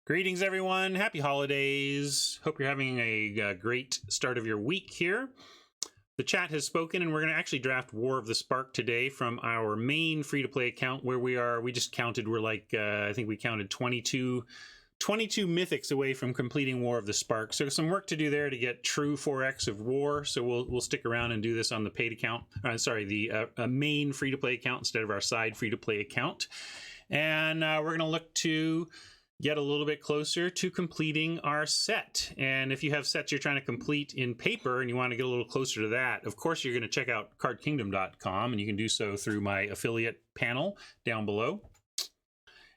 Greetings, everyone. Happy holidays. Hope you're having a great start of your week here. The chat has spoken, and we're going to actually draft War of the Spark today from our main free-to-play account where we are. We just counted. We're like, I think we counted 22 mythics away from completing War of the Spark. So some work to do there to get true 4x of War. So we'll stick around and do this on the paid account. The main free-to-play account instead of our side free-to-play account. And we're going to look to get a little bit closer to completing our set. And if you have sets you're trying to complete in paper and you want to get a little closer to that, of course, you're going to check out cardkingdom.com, and you can do so through my affiliate panel down below.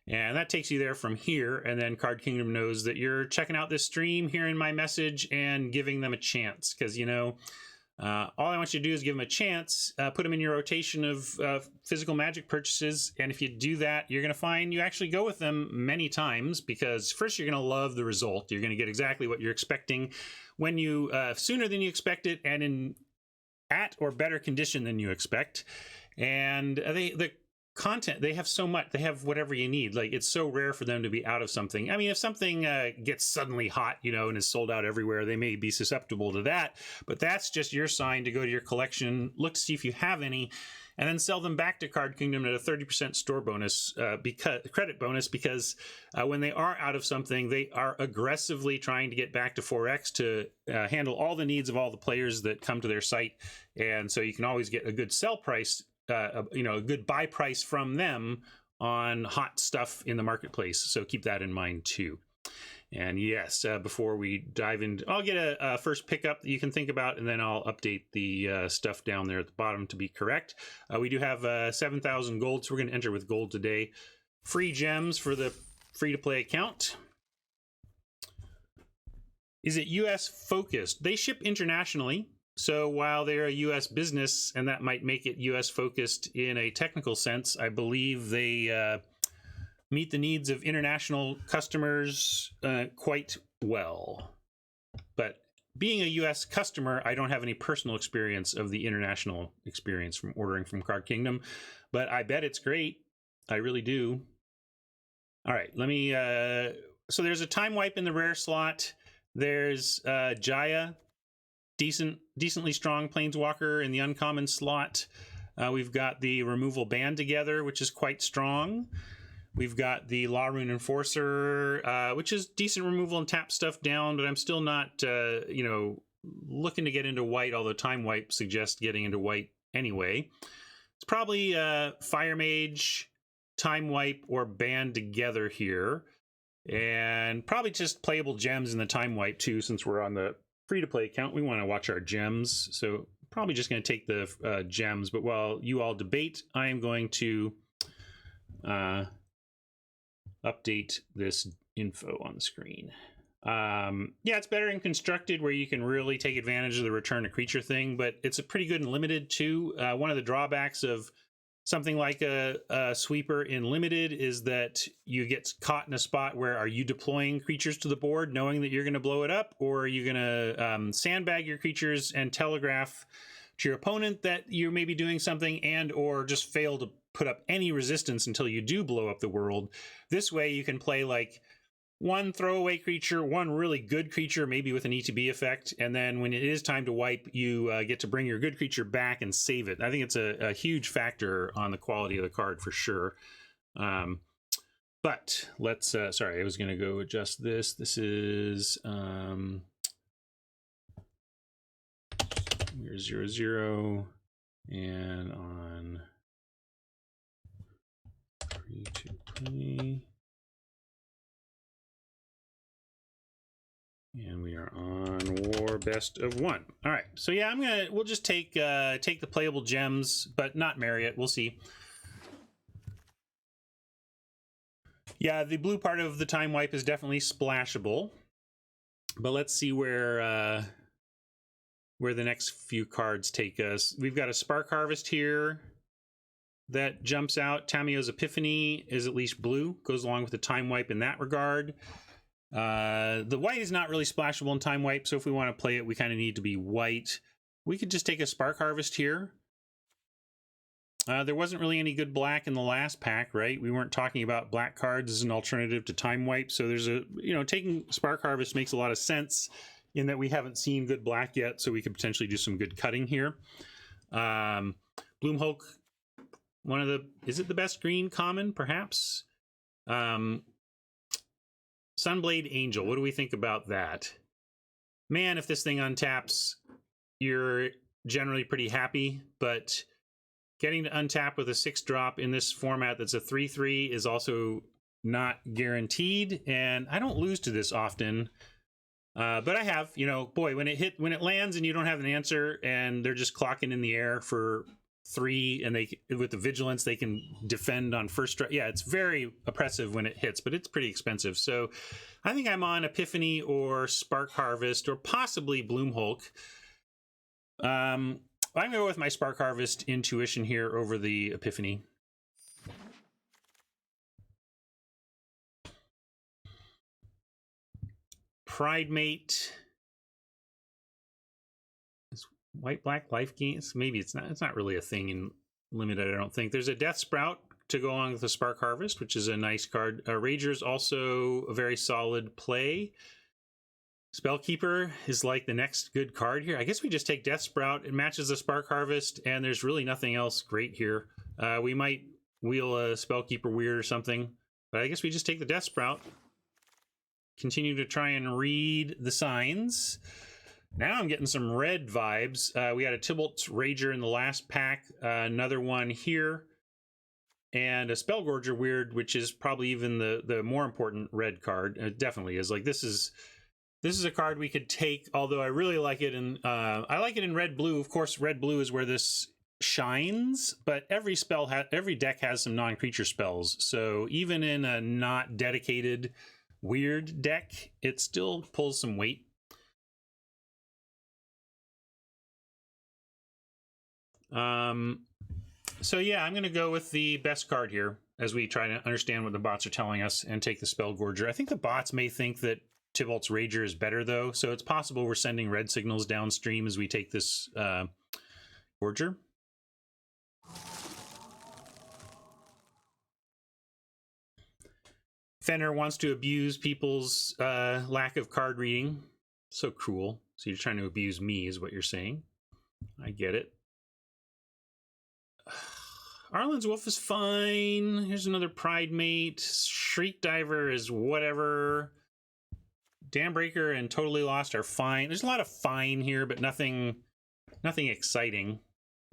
And that takes you there from here, and then Card Kingdom knows that you're checking out this stream, hearing my message, and giving them a chance. Because, you know, all I want you to do is give them a chance, put them in your rotation of physical magic purchases, and if you do that, you're going to find you actually go with them many times, because first you're going to love the result. You're going to get exactly what you're expecting when you sooner than you expect it, and in at or better condition than you expect. And the content, they have so much, they have whatever you need. Like, it's so rare for them to be out of something. I mean, if something gets suddenly hot, you know, and is sold out everywhere, they may be susceptible to that, but that's just your sign to go to your collection, look to see if you have any, and then sell them back to Card Kingdom at a 30% store bonus, credit bonus, because when they are out of something, they are aggressively trying to get back to 4x to handle all the needs of all the players that come to their site. And so you can always get a good sell price, a good buy price from them on hot stuff in the marketplace. So keep that in mind too. And yes, before we dive in, I'll get a first pickup that you can think about, and then I'll update the stuff down there at the bottom to be correct. We do have 7,000 gold, so we're going to enter with gold today. Free gems for the free-to-play account. Is it US focused? They ship internationally. So while they're a U.S. business, and that might make it U.S. focused in a technical sense, I believe they meet the needs of international customers quite well. But being a U.S. customer, I don't have any personal experience of the international experience from ordering from Card Kingdom, but I bet it's great. I really do. All right, let me... so there's a time wipe in the rare slot. There's Jaya, decently strong planeswalker in the uncommon slot. We've got the removal band together, which is quite strong. We've got the Law Rune Enforcer, which is decent removal and tap stuff down, but I'm still not, looking to get into white, although Time Wipe suggests getting into white anyway. It's probably Fire Mage, Time Wipe, or band together here. And probably just playable gems in the Time Wipe too, since we're on the free-to-play account. We want to watch our gems, so probably just going to take the gems. But while you all debate, I am going to update this info on the screen. Yeah, it's better in constructed, where you can really take advantage of the return a creature thing, but it's a pretty good in limited too. One of the drawbacks of something like a sweeper in limited is that you get caught in a spot where, are you deploying creatures to the board knowing that you're going to blow it up, or are you going to sandbag your creatures and telegraph to your opponent that you may be doing something, and or just fail to put up any resistance until you do blow up the world. This way you can play like one throwaway creature, one really good creature, maybe with an ETB effect, and then when it is time to wipe, you get to bring your good creature back and save it. I think it's a huge factor on the quality of the card for sure. But let's, sorry, I was going to go adjust this. This is 0, and on free to play. And we are on War Best of 1. All right, so yeah, we'll just take the playable gems, but not Marriott. We'll see. Yeah, the blue part of the Time Wipe is definitely splashable, but let's see where the next few cards take us. We've got a Spark Harvest here that jumps out. Tamio's Epiphany is at least blue, goes along with the Time Wipe in that regard. The white is not really splashable in Time Wipe, so if we want to play it, we kind of need to be white. We could just take a Spark Harvest here. There wasn't really any good black in the last pack, right? We weren't talking about black cards as an alternative to Time Wipe, so there's a, you know, taking Spark Harvest makes a lot of sense in that we haven't seen good black yet, so we could potentially do some good cutting here. Bloomhulk, one of the, is it the best green common, perhaps? Sunblade Angel, what do we think about that? Man, if this thing untaps, you're generally pretty happy, but getting to untap with a 6-drop in this format that's a 3/3 is also not guaranteed, and I don't lose to this often. But I have, you know, boy, when it lands and you don't have an answer and they're just clocking in the air for 3, and they, with the vigilance, they can defend on first strike. Yeah, it's very oppressive when it hits, but it's pretty expensive. So I think I'm on Epiphany or Spark Harvest or possibly Bloomhulk. I'm going to go with my Spark Harvest intuition here over the Epiphany. Pridemate. Is white black life gains? Maybe it's not really a thing in limited, I don't think. There's a Death Sprout to go along with the Spark Harvest, which is a nice card. Rager's also a very solid play. Spellkeeper is like the next good card here. I guess we just take Death Sprout. It matches the Spark Harvest, and there's really nothing else great here. We might wheel a Spellkeeper Weird or something, but I guess we just take the Death Sprout. Continue to try and read the signs. Now I'm getting some red vibes. We had a Tybalt's Rager in the last pack, another one here, and a Spellgorger Weird, which is probably even the more important red card. It definitely is. Like, this is a card we could take, although I really like it in I like it in red-blue. Of course, red-blue is where this shines, but every deck has some non-creature spells. So even in a not dedicated weird deck, it still pulls some weight. So yeah, I'm going to go with the best card here as we try to understand what the bots are telling us and take the Spellgorger. I think the bots may think that Tybalt's Rager is better, though, so it's possible we're sending red signals downstream as we take this Gorger. Fenner wants to abuse people's lack of card reading. So cruel. So you're trying to abuse me, is what you're saying. I get it. Arlen's Wolf is fine. Here's another Pridemate. Shriek Diver is whatever. Dambreaker and Totally Lost are fine. There's a lot of fine here, but nothing exciting.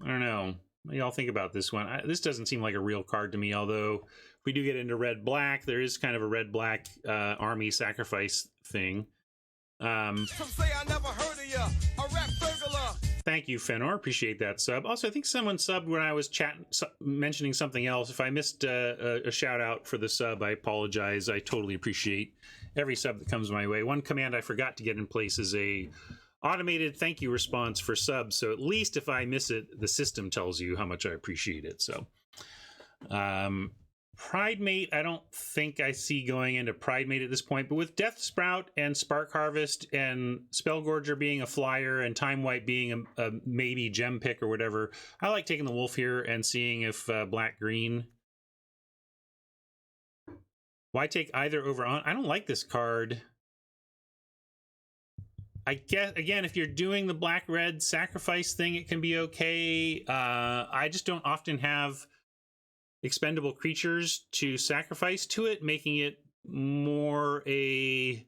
I don't know. What do y'all think about this one? This doesn't seem like a real card to me, although if we do get into red-black, there is kind of a red-black army sacrifice thing. Some say I never heard of ya, a rap burglar. Thank you, Fenor. Appreciate that sub. Also, I think someone subbed when I was mentioning something else. If I missed a shout out for the sub, I apologize. I totally appreciate every sub that comes my way. One command I forgot to get in place is a automated thank you response for subs. So at least if I miss it, the system tells you how much I appreciate it. So, Pridemate, I don't think I see going into Pridemate at this point, but with Death Sprout and Spark Harvest and Spellgorger being a flyer and Time Wipe being a maybe gem pick or whatever, I like taking the Wolf here and seeing if black-green. Why take either over on? I don't like this card. I guess, again, if you're doing the black-red sacrifice thing, it can be okay. I just don't often have expendable creatures to sacrifice to it, making it more a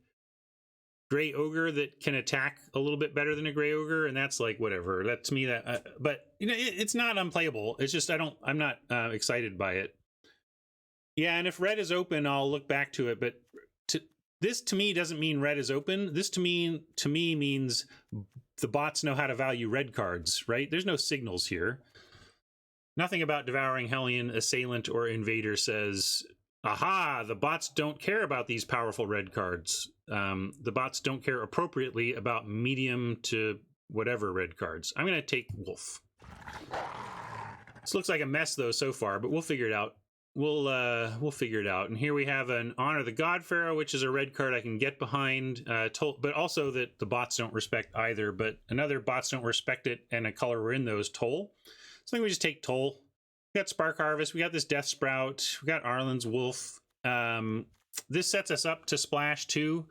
gray ogre that can attack a little bit better than a gray ogre, and that's like whatever. That to me, that but you know, it's not unplayable. It's just I'm not excited by it. Yeah, and if red is open, I'll look back to it. But this to me doesn't mean red is open. This to me means the bots know how to value red cards, right? There's no signals here. Nothing about Devouring Hellion, Assailant, or Invader says, aha, the bots don't care about these powerful red cards. The bots don't care appropriately about medium to whatever red cards. I'm going to take Wolf. This looks like a mess, though, so far, but we'll figure it out. We'll figure it out. And here we have an Honor the God Pharaoh, which is a red card I can get behind, but also that the bots don't respect either. But another bots don't respect it, and a color we're in those, Toll. So I think we just take Toll. We got Spark Harvest. We got this Death Sprout. We got Arlen's Wolf. This sets us up to splash too,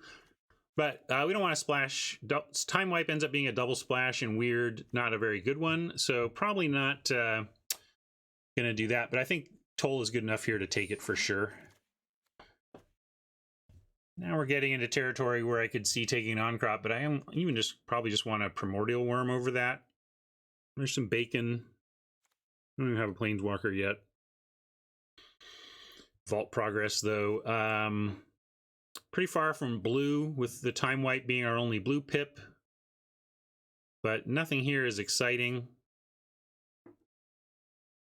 but we don't want to splash. Time Wipe ends up being a double splash and weird, not a very good one. So probably not going to do that. But I think Toll is good enough here to take it for sure. Now we're getting into territory where I could see taking an on-crop, but I am even probably just want a Primordial Worm over that. There's some bacon. I don't even have a Planeswalker yet. Vault Progress, though. Pretty far from blue, with the Time Wipe being our only blue pip. But nothing here is exciting.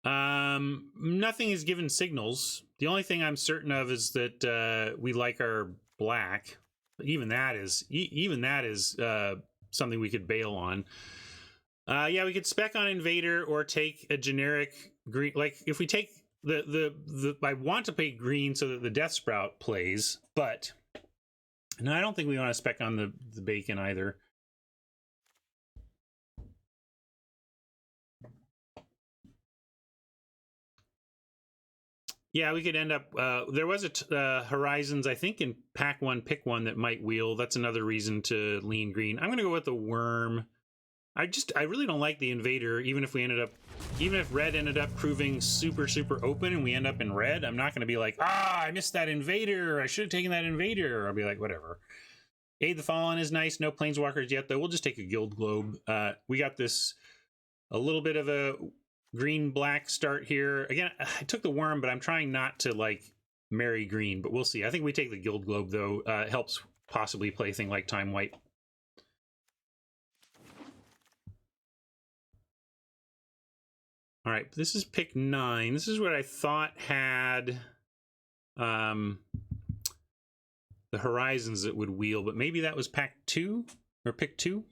Nothing is given signals. The only thing I'm certain of is that we like our black. Even that is something we could bail on. Yeah, we could spec on Invader or take a generic green. Like if we take I want to pay green so that the Death Sprout plays, but no, I don't think we want to spec on the bacon either. Yeah, we could end up. There was a Horizons, I think, in pack 1, pick 1 that might wheel. That's another reason to lean green. I'm going to go with the Worm. I really don't like the Invader. Even if red ended up proving super open and we end up in red, I'm not going to be like, I missed that Invader. I should have taken that Invader. I'll be like, whatever. Aid the Fallen is nice. No Planeswalkers yet, though. We'll just take a Guild Globe. We got this a little bit of a green-black start here. Again, I took the Worm, but I'm trying not to, like, marry green, but we'll see. I think we take the Guild Globe, though. It helps possibly play a thing like Time Wipe. All right, this is pick 9. This is what I thought had the Horizons that would wheel, but maybe that was pack 2 or pick 2.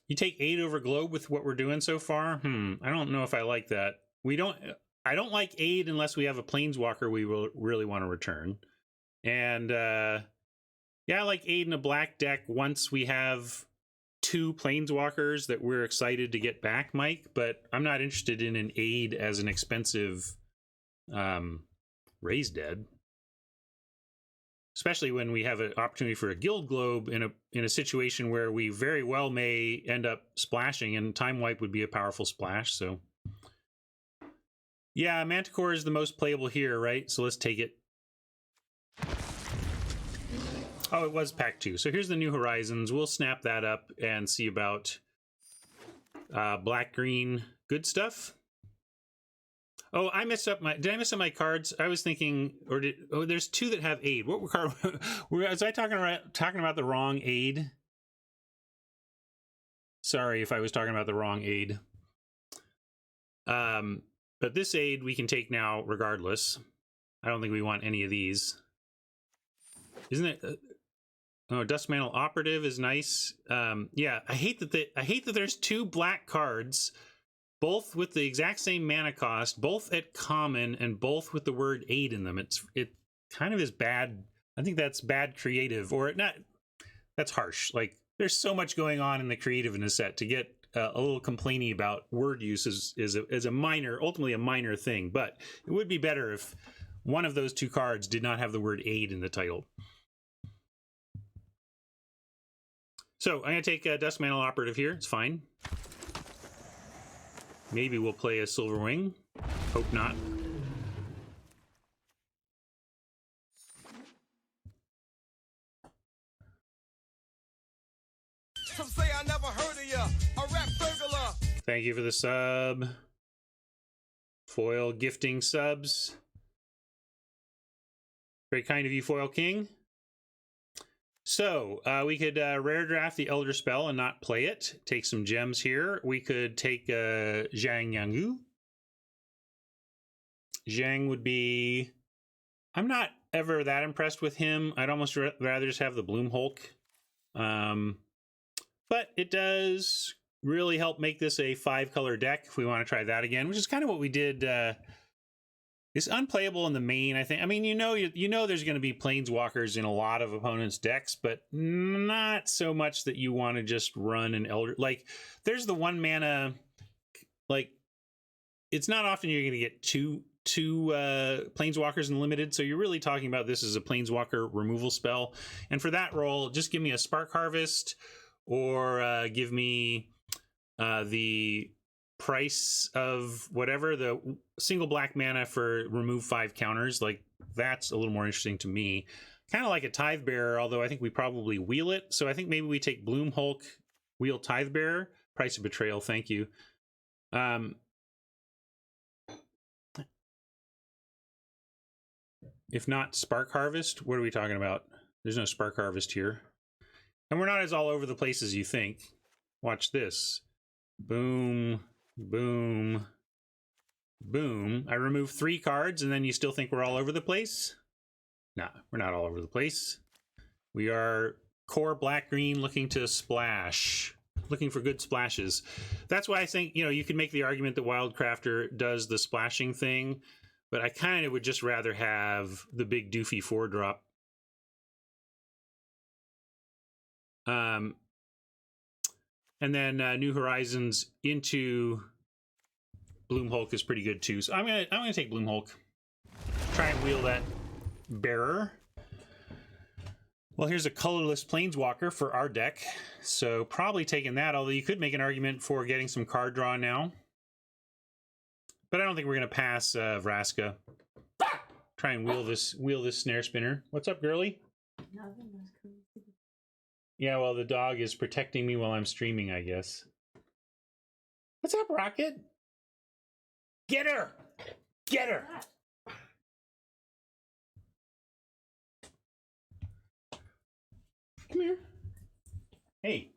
You take 8 over Globe with what we're doing so far? I don't know if I like that. I don't like 8 unless we have a Planeswalker we will really want to return. And yeah, I like 8 in a black deck once we have 2 Planeswalkers that we're excited to get back, Mike, but I'm not interested in an Aid as an expensive Raise Dead. Especially when we have an opportunity for a Guild Globe in a situation where we very well may end up splashing, and Time Wipe would be a powerful splash. So yeah, Manticore is the most playable here, right? So let's take it. Oh, it was pack 2. So here's the new Horizons. We'll snap that up and see about black green good stuff. Oh, I messed up did I mess up my cards? I was thinking, there's 2 that have Aid. What card was I talking about the wrong Aid? Sorry if I was talking about the wrong Aid. But this Aid we can take now regardless. I don't think we want any of these. Isn't it? Oh, Dust Mantle Operative is nice. Yeah, I hate that there's 2 black cards, both with the exact same mana cost, both at common, and both with the word Aid in them. It kind of is bad. I think that's bad creative, or not. That's harsh. Like there's so much going on in the creative in the set to get a little complaining about word use is a minor, ultimately a minor thing. But it would be better if one of those 2 cards did not have the word Aid in the title. So I'm going to take Dust Mantle Operative here. It's fine. Maybe we'll play a Silverwing. Hope not. Some say I never heard of ya. A rap burglar. Thank you for the sub. Foil gifting subs. Very kind of you, Foil King. So we could rare draft the Elder Spell and not play it. Take some gems here. We could take Zhang Yangu. Zhang would be... I'm not ever that impressed with him. I'd almost rather just have the Bloom Hulk. But it does really help make this a 5-color deck if we want to try that again, which is kind of what we did. It's unplayable in the main, I think. I mean, you know there's going to be Planeswalkers in a lot of opponents' decks, but not so much that you want to just run an Elder. Like, there's the 1 mana, like, it's not often you're going to get two planeswalkers in limited, so you're really talking about this as a planeswalker removal spell. And for that role, just give me a Spark Harvest, or give me the price of whatever, the single black mana for remove 5 counters. Like, that's a little more interesting to me. Kind of like a Tithe Bearer, although I think we probably wheel it. So I think maybe we take Bloom Hulk, wheel Tithe Bearer, price of betrayal. Thank you. If not Spark Harvest, what are we talking about? There's no Spark Harvest here. And we're not as all over the place as you think. Watch this. Boom, boom, boom. I remove 3 cards, and then you still think we're all over the place? Nah, we're not all over the place. We are core black-green looking to splash. Looking for good splashes. That's why I think, you know, you could make the argument that Wildcrafter does the splashing thing, but I kind of would just rather have the big doofy 4-drop. And then New Horizons into Bloom Hulk is pretty good too. So I'm gonna take Bloom Hulk. Try and wheel that bearer. Well, here's a colorless planeswalker for our deck, so probably taking that, although you could make an argument for getting some card draw now. But I don't think we're gonna pass Vraska. Try and wheel this snare spinner. What's up, girly? Nothing. Yeah, well, the dog is protecting me while I'm streaming, I guess. What's up, Rocket? Get her! Get her! Come here. Hey,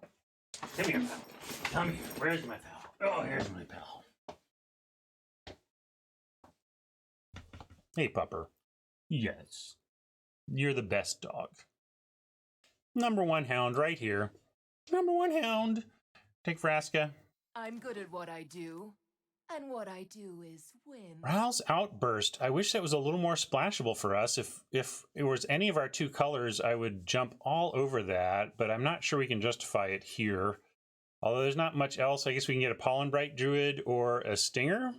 come here. Come here. Where's my pal? Oh, here's my pal. Hey, pupper. Yes. You're the best dog. Number 1 hound right here. Number 1 hound. Take Vraska. I'm good at what I do, and what I do is win. Ral's Outburst. I wish that was a little more splashable for us. If it was any of our 2 colors, I would jump all over that, but I'm not sure we can justify it here. Although there's not much else. I guess we can get a Pollen Bright Druid or a Stinger.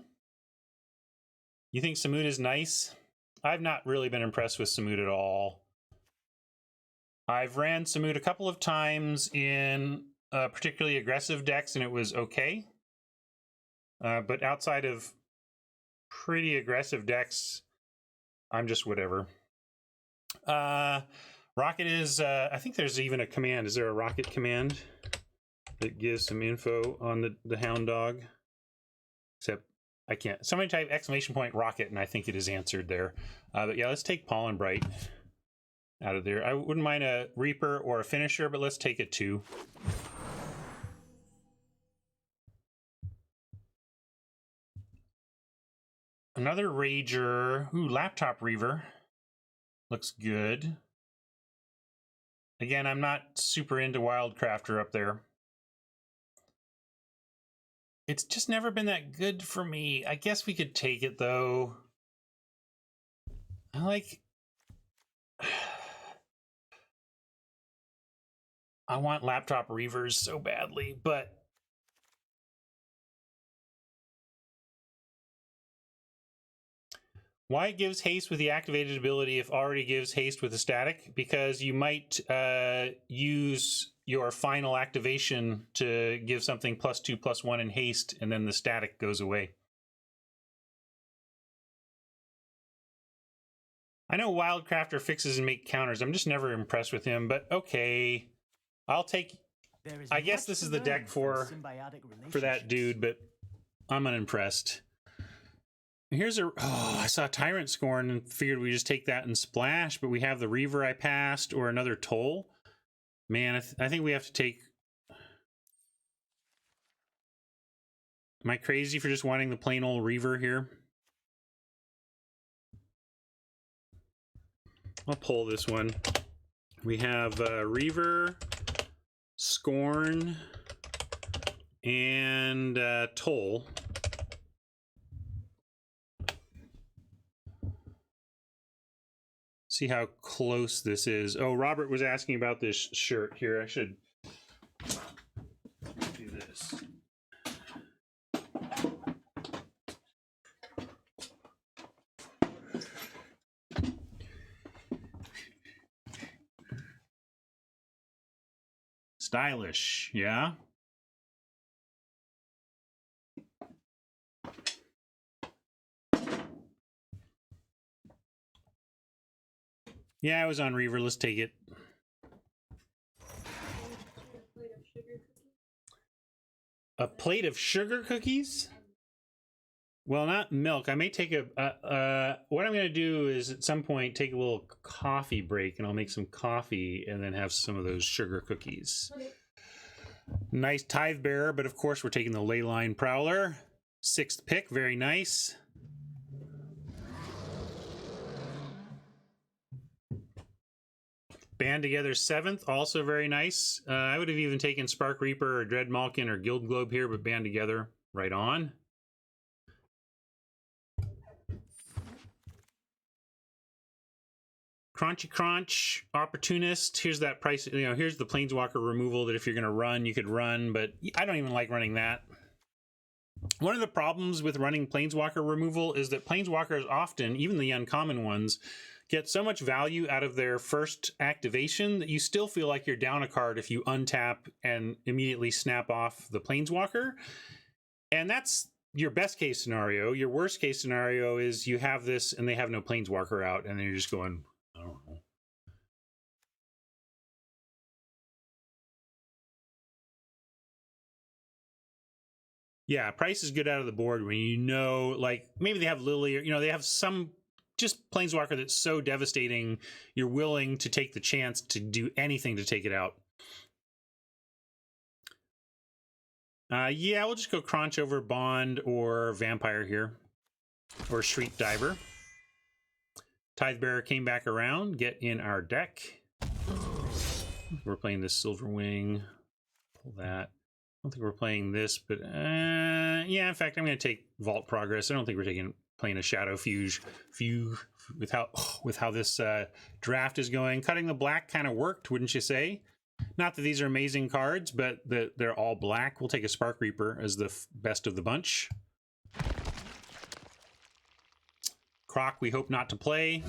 You think Samut is nice? I've not really been impressed with Samut at all. I've ran Samut a couple of times in particularly aggressive decks, and it was okay. But outside of pretty aggressive decks, I'm just whatever. Rocket is, I think there's even a command. Is there a Rocket command that gives some info on the Hound Dog? Except I can't. Somebody type ! Rocket, and I think it is answered there. But yeah, let's take Pollen Bright out of there. I wouldn't mind a Reaper or a Finisher, but let's take a 2. Another Rager. Ooh, Laptop Reaver. Looks good. Again, I'm not super into Wildcrafter up there. It's just never been that good for me. I guess we could take it, though. I want Laptop Reavers so badly, but why it gives haste with the activated ability if already gives haste with a static? Because you might use your final activation to give something +2/+1 in haste, and then the static goes away. I know Wildcrafter fixes and make counters. I'm just never impressed with him, but okay. I'll take... I guess this is the deck for that dude, but I'm unimpressed. Here's a... Oh, I saw Tyrant Scorn and figured we just take that and splash, but we have the Reaver I passed or another Toll. Man, I think we have to take... Am I crazy for just wanting the plain old Reaver here? I'll pull this one. We have Reaver, Scorn, and Toll. See how close this is. Oh, Robert was asking about this shirt here. I should do this. Stylish, yeah. Yeah, I was on Reaver. Let's take it. A plate of sugar cookies? Well, not milk. I may take what I'm going to do is at some point take a little coffee break, and I'll make some coffee and then have some of those sugar cookies. Okay. Nice Tithe Bearer, but of course we're taking the Leyline Prowler. 6th pick, very nice. Band Together 7th, also very nice. I would have even taken Spark Reaper or Dread Malkin or Guild Globe here, but Band Together, right on. Crunchy Crunch, Opportunist. Here's that price. You know, here's the Planeswalker removal that if you're going to run, you could run, but I don't even like running that. One of the problems with running Planeswalker removal is that Planeswalkers often, even the uncommon ones, get so much value out of their first activation that you still feel like you're down a card if you untap and immediately snap off the Planeswalker. And that's your best case scenario. Your worst case scenario is you have this and they have no Planeswalker out, and then you're just going, I don't know. Yeah, price is good out of the board when you know, like, maybe they have Lily, or, you know, they have some just Planeswalker that's so devastating, you're willing to take the chance to do anything to take it out. Yeah, we'll just go Crunch over Bond or Vampire here. Or Shriek Diver. Tithe Bearer came back around. Get in our deck. We're playing this Silverwing. Pull that. I don't think we're playing this, but yeah, in fact, I'm going to take Vault Progress. I don't think we're playing a Shadow Fugue with how this draft is going. Cutting the black kind of worked, wouldn't you say? Not that these are amazing cards, but they're all black. We'll take a Spark Reaper as the best of the bunch. Croc, we hope not to play.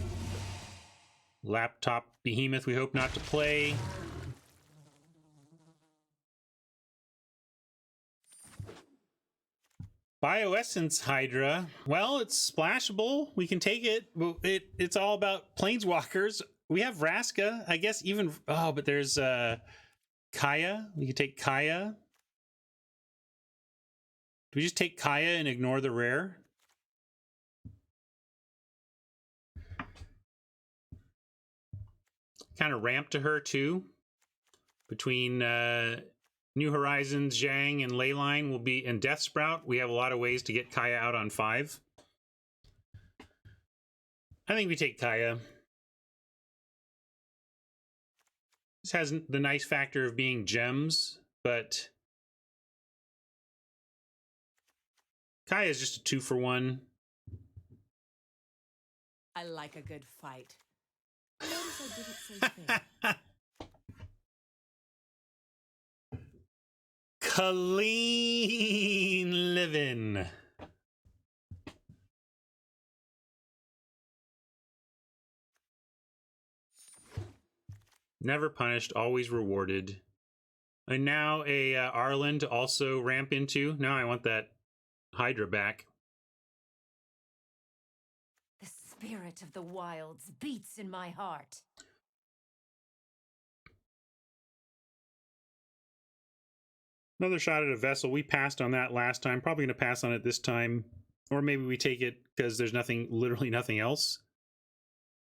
Laptop Behemoth, we hope not to play. Bioessence Hydra. Well, it's splashable. We can take it. It's all about Planeswalkers. We have Vraska, I guess. Even but there's Kaya. We could take Kaya. Do we just take Kaya and ignore the rare? Kind of ramp to her too. Between New Horizons, Zhang, and Leyline will be in Death Sprout. We have a lot of ways to get Kaya out on 5. I think we take Kaya. This has the nice factor of being gems, but Kaya is just a 2-for-1. I like a good fight. Notice I didn't say fair. Clean living. Never punished, always rewarded. And now a Arlen to also ramp into. Now I want that Hydra back. The spirit of the wilds beats in my heart. Another shot at a vessel. We passed on that last time. Probably going to pass on it this time. Or maybe we take it because there's literally nothing else.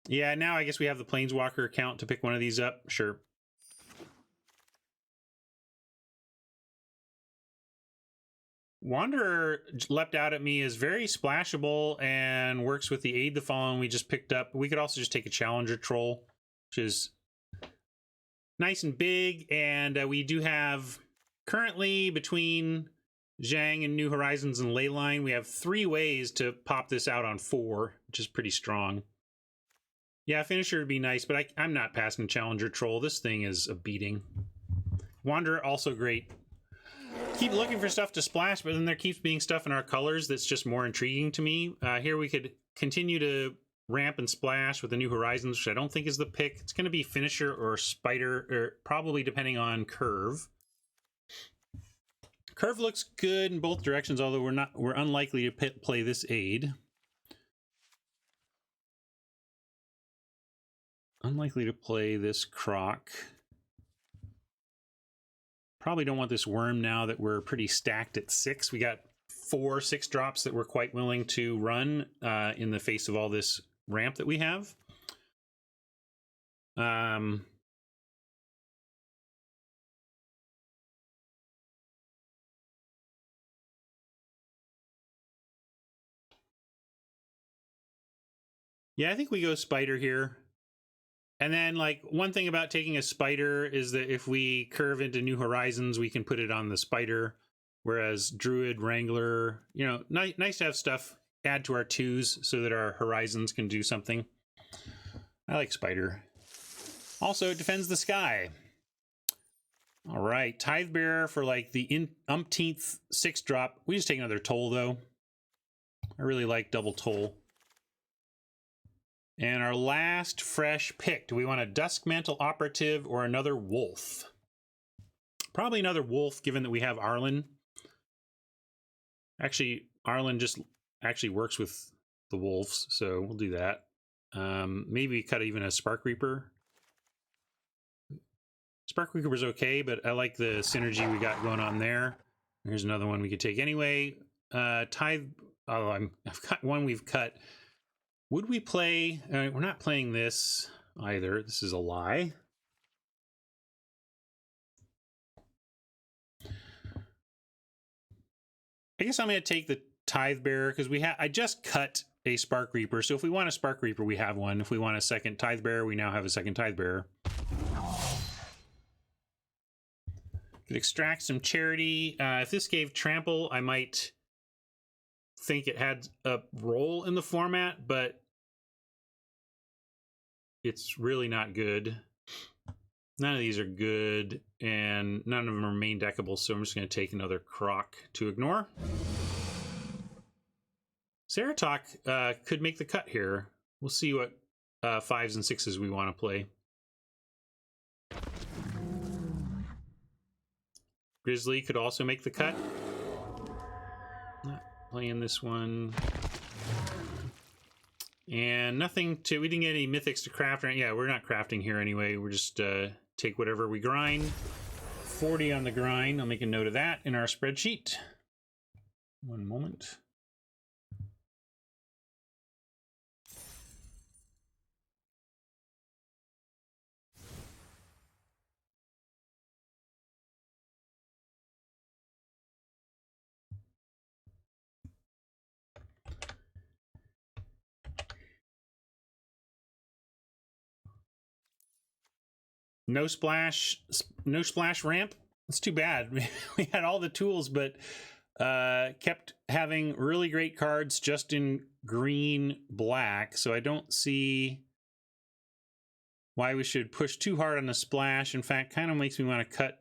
Yeah, now I guess we have the Planeswalker account to pick one of these up. Sure. Wanderer leapt out at me is very splashable and works with the Aid the Fallen we just picked up. We could also just take a Challenger Troll, which is nice and big. And we do have currently between Zhang and New Horizons and Leyline, we have 3 ways to pop this out on 4, which is pretty strong. Yeah, Finisher would be nice, but I'm not passing Challenger Troll. This thing is a beating. Wanderer, also great. Keep looking for stuff to splash, but then there keeps being stuff in our colors that's just more intriguing to me. Here we could continue to ramp and splash with the New Horizons, which I don't think is the pick. It's going to be finisher or spider, or probably depending on curve. Curve looks good in both directions, although we're unlikely to play this aid. Unlikely to play this croc. Probably don't want this worm now that we're pretty stacked at 6. We got 4 6-drops that we're quite willing to run in the face of all this ramp that we have. Yeah, I think we go spider here. And then, like, one thing about taking a spider is that if we curve into New Horizons, we can put it on the spider. Whereas Druid, Wrangler, you know, nice to have stuff add to our 2s so that our Horizons can do something. I like spider. Also, it defends the sky. All right, Tithe Bearer for like the umpteenth 6-drop. We just take another toll, though. I really like double toll. And our last fresh pick. Do we want a Duskmantle Operative or another Wolf? Probably another Wolf, given that we have Arlen. Actually, Arlen just actually works with the Wolves, so we'll do that. Maybe cut even a Spark Reaper. Spark Reaper is okay, but I like the synergy we got going on there. Here's another one we could take anyway. Tithe. Oh, I've got one we've cut. Would we play? We're not playing this either. This is a lie. I guess I'm going to take the Tithe Bearer because I just cut a Spark Reaper. So if we want a Spark Reaper, we have one. If we want a second Tithe Bearer, we now have a second Tithe Bearer. Could extract some Charity. If this gave Trample, I might think it had a role in the format, but it's really not good. None of these are good, and none of them are main deckable, so I'm just going to take another Croc to ignore. Ceratok could make the cut here. We'll see what 5s and 6s we want to play. Grizzly could also make the cut. Not playing this one. And nothing to... We didn't get any mythics to craft. Yeah, we're not crafting here anyway. We're just take whatever we grind. 40 on the grind. I'll make a note of that in our spreadsheet. One moment. No splash ramp. It's too bad. We had all the tools, but kept having really great cards just in green, black. So I don't see why we should push too hard on the splash. In fact, kind of makes me want to cut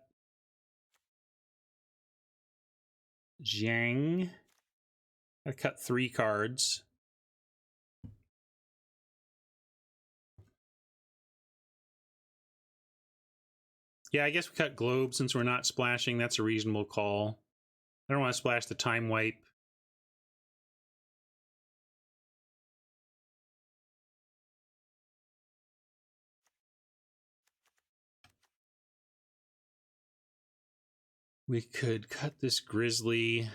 Zhang. I cut 3 cards. Yeah, I guess we cut Globe since we're not splashing. That's a reasonable call. I don't want to splash the Time Wipe. We could cut this Grizzly. I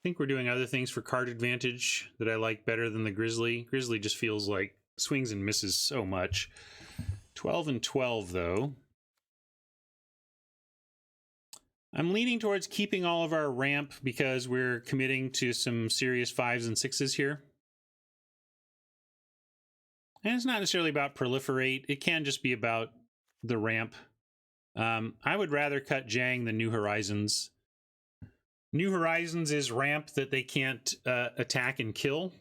think we're doing other things for card advantage that I like better than the Grizzly. Grizzly just feels like swings and misses so much. 12 and 12, though. I'm leaning towards keeping all of our ramp because we're committing to some serious 5s and 6s here. And it's not necessarily about proliferate. It can just be about the ramp. I would rather cut Zhang than New Horizons. New Horizons is ramp that they can't attack and kill.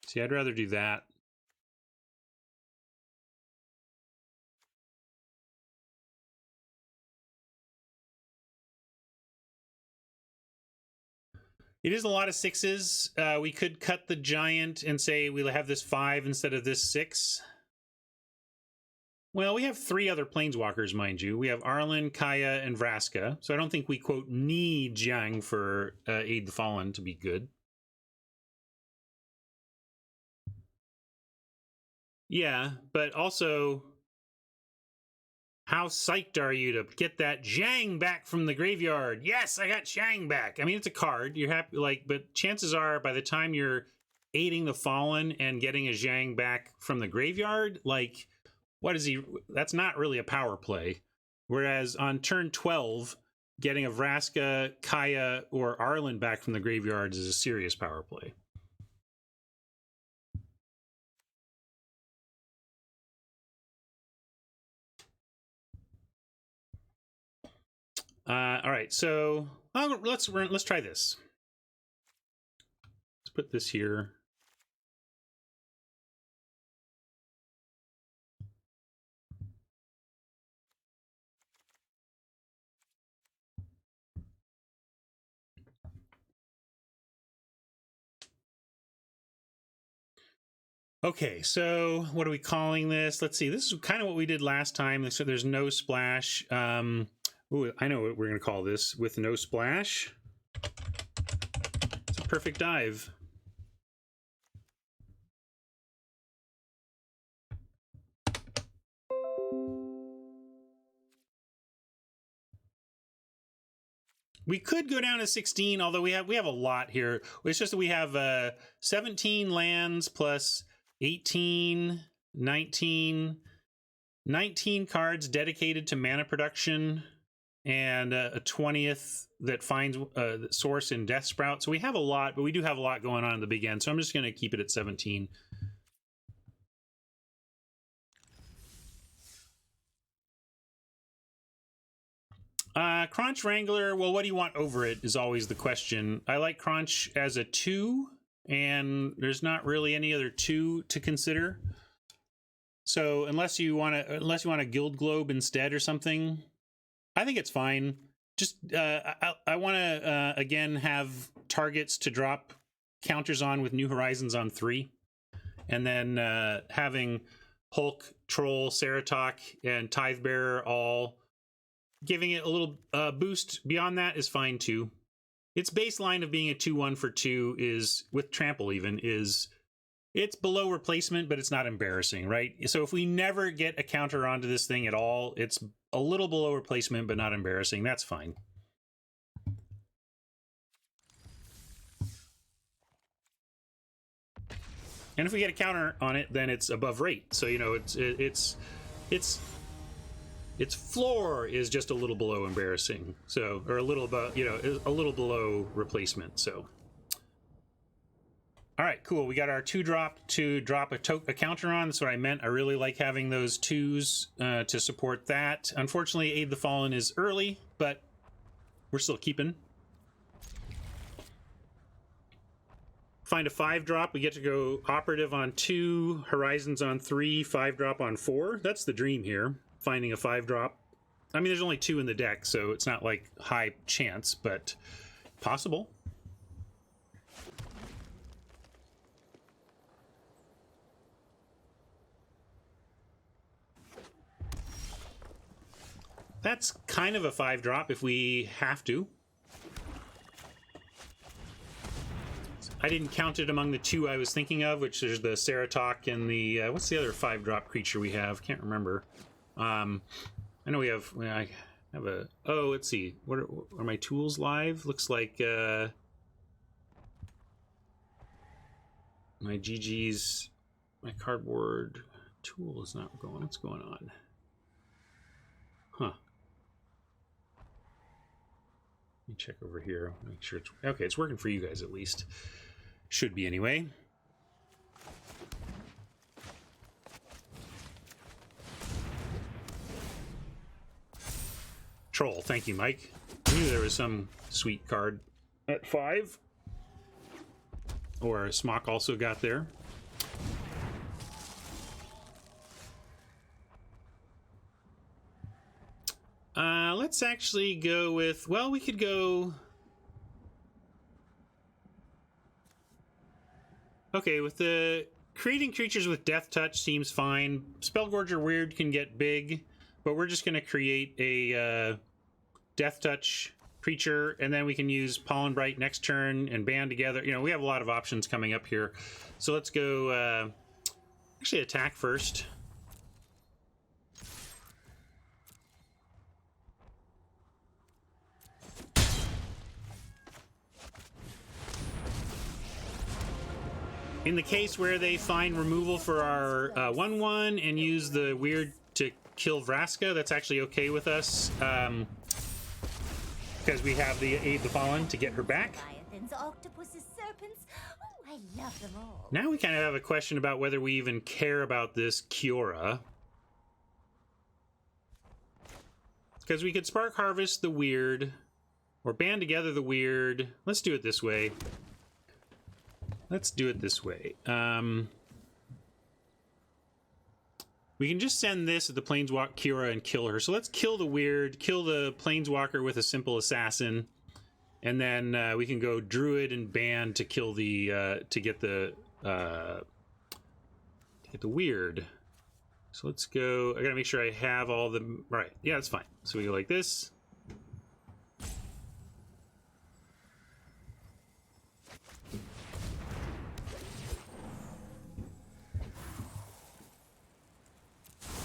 See, I'd rather do that. It is a lot of 6s. We could cut the giant and say we'll have this 5 instead of this 6. Well, we have 3 other planeswalkers, mind you. We have Arlen, Kaya, and Vraska. So I don't think we, quote, need Jiang for Aid the Fallen to be good. Yeah, but also, how psyched are you to get that Jiang back from the graveyard? Yes, I got Jiang back. I mean, it's a card. You're happy, like, but chances are by the time you're aiding the Fallen and getting a Jiang back from the graveyard, like, what is he? That's not really a power play. Whereas on turn 12, getting a Vraska, Kaya, or Arlen back from the graveyards is a serious power play. All right, so let's try this. Let's put this here. Okay, so what are we calling this? Let's see. This is kind of what we did last time. So there's no splash. Ooh, I know what we're going to call this. With no splash, it's a perfect dive. We could go down to 16, although we have a lot here. It's just that we have 17 lands plus 18, 19 cards dedicated to mana production, and a 20th that finds source in Death Sprout. So we have a lot, but we do have a lot going on in the big end. So I'm just going to keep it at 17. Crunch Wrangler, well, what do you want over it is always the question. I like Crunch as a 2, and there's not really any other 2 to consider. So unless you want a Guild Globe instead or something, I think it's fine. Just I want to again have targets to drop counters on with New Horizons on 3, and then having Hulk, Troll, Ceratok, and Tithebearer all giving it a little boost beyond that is fine too. Its baseline of being a 2/1 for 2 is, with Trample even, is it's below replacement, but it's not embarrassing, right? So if we never get a counter onto this thing at all, it's a little below replacement, but not embarrassing. That's fine. And if we get a counter on it, then it's above rate. So, you know, its floor is just a little below embarrassing. So, or a little above, you know, a little below replacement. So, all right, cool. We got our 2-drop to drop a counter on. That's what I meant. I really like having those 2s to support that. Unfortunately, Aid the Fallen is early, but we're still keeping. Find a 5-drop. We get to go Operative on 2, Horizons on 3, 5-drop on 4. That's the dream here, finding a 5-drop. I mean, there's only 2 in the deck, so it's not like high chance, but possible. That's kind of a 5-drop if we have to. I didn't count it among the 2 I was thinking of, which is the Ceratok and the what's the other 5-drop creature we have? Can't remember. I know we have. I have a. Oh, let's see. What are my tools live? Looks like my GG's, my cardboard tool is not going. What's going on? Huh. Let me check over here. Make sure it's okay. It's working for you guys at least. Should be anyway. Troll. Thank you, Mike. I knew there was some sweet card at 5. Or Smock also got there. Let's actually go with, well, we could go Okay, with the creating creatures with death touch seems fine. Spellgorger Weird can get big, but we're just going to create a death touch creature, and then we can use Pollen Bright next turn and band together. You know, we have a lot of options coming up here. So let's go actually attack first. In the case where they find removal for our 1/1 and use the weird to kill Vraska, that's actually okay with us, because we have the Aid the Fallen to get her back. Leviathans, octopuses, serpents. Oh, I love them all. Now we kind of have a question about whether we even care about this Kiora. Because we could Spark Harvest the weird, or band together the weird. Let's do it this way. Let's do it this way. We can just send this at the Planeswalk Kiora and kill her. So let's kill the weird, kill the Planeswalker with a simple assassin, and then we can go Druid and band to kill the to get the weird. So let's go. I gotta make sure I have all the right. Yeah, that's fine. So we go like this.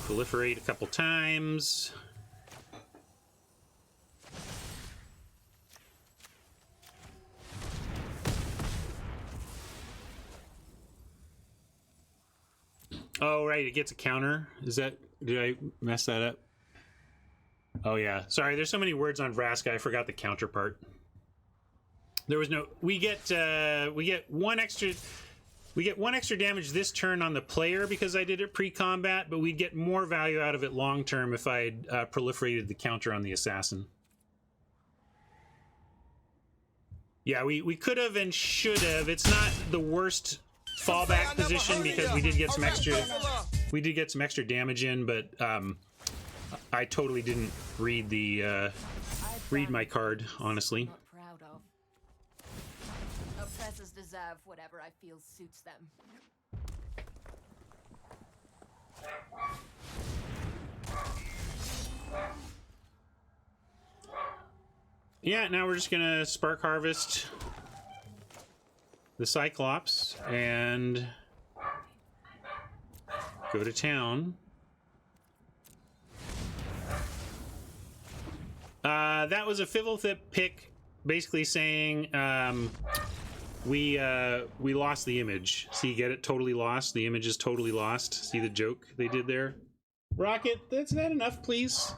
Proliferate a couple times. Oh, right, it gets a counter. Is that... Did I mess that up? Oh, yeah. Sorry, there's so many words on Vraska, I forgot the counterpart. There was no... We get one extra... We get one extra damage this turn on the player because I did it pre-combat, but we'd get more value out of it long-term if I had proliferated the counter on the assassin. Yeah, we could have and should have. It's not the worst fallback position because we did get some extra damage in, but I totally didn't read the read my card, honestly. Oppressors deserve whatever I feel suits them. Yeah, now we're just gonna Spark Harvest the Cyclops and go to town. That was a Fiddlethip pick, basically saying we lost the image. See, get it? Totally lost. The image is totally lost. See the joke they did there? Rocket, that's not enough, please.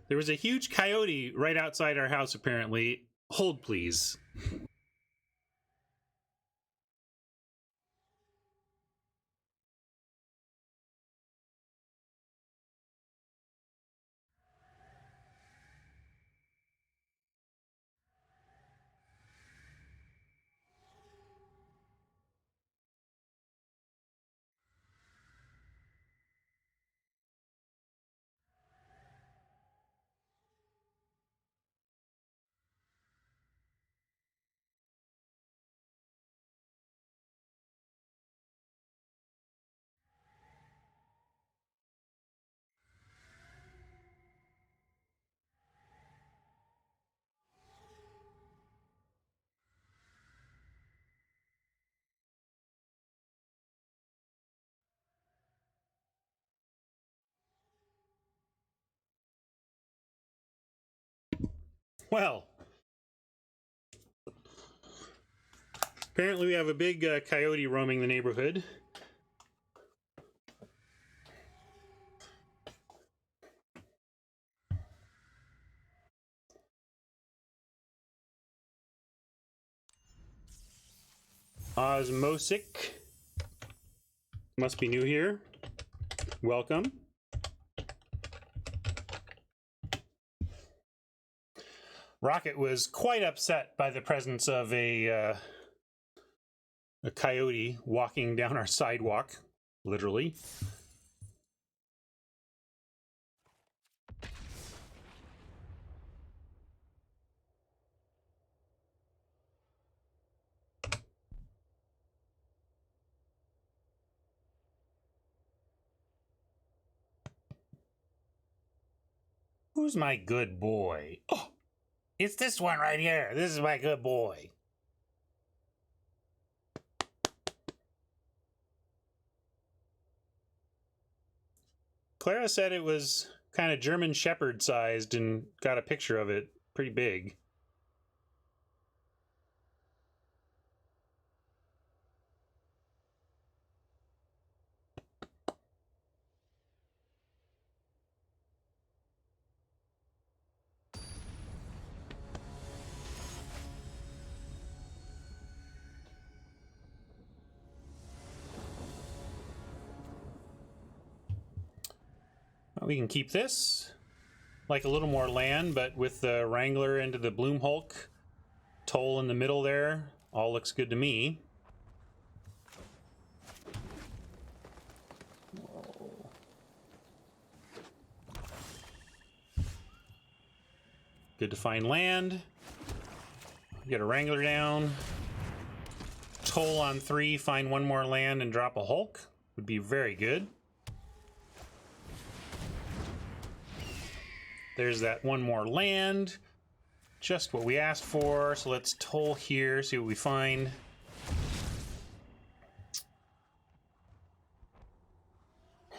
There was a huge coyote right outside our house, apparently. Hold, please. Well, apparently we have a big coyote roaming the neighborhood. Osmosic must be new here. Welcome. Rocket was quite upset by the presence of a coyote walking down our sidewalk, literally. Who's my good boy? Oh, it's this one right here. This is my good boy. Clara said it was kind of German Shepherd sized and got a picture of it. Pretty big. We can keep this, like a little more land, but with the Wrangler into the Bloom Hulk, Toll in the middle there, all looks good to me. Whoa. Good to find land. Get a Wrangler down. Toll on 3, find one more land and drop a Hulk. Would be very good. There's that one more land. Just what we asked for. So let's toll here, see what we find.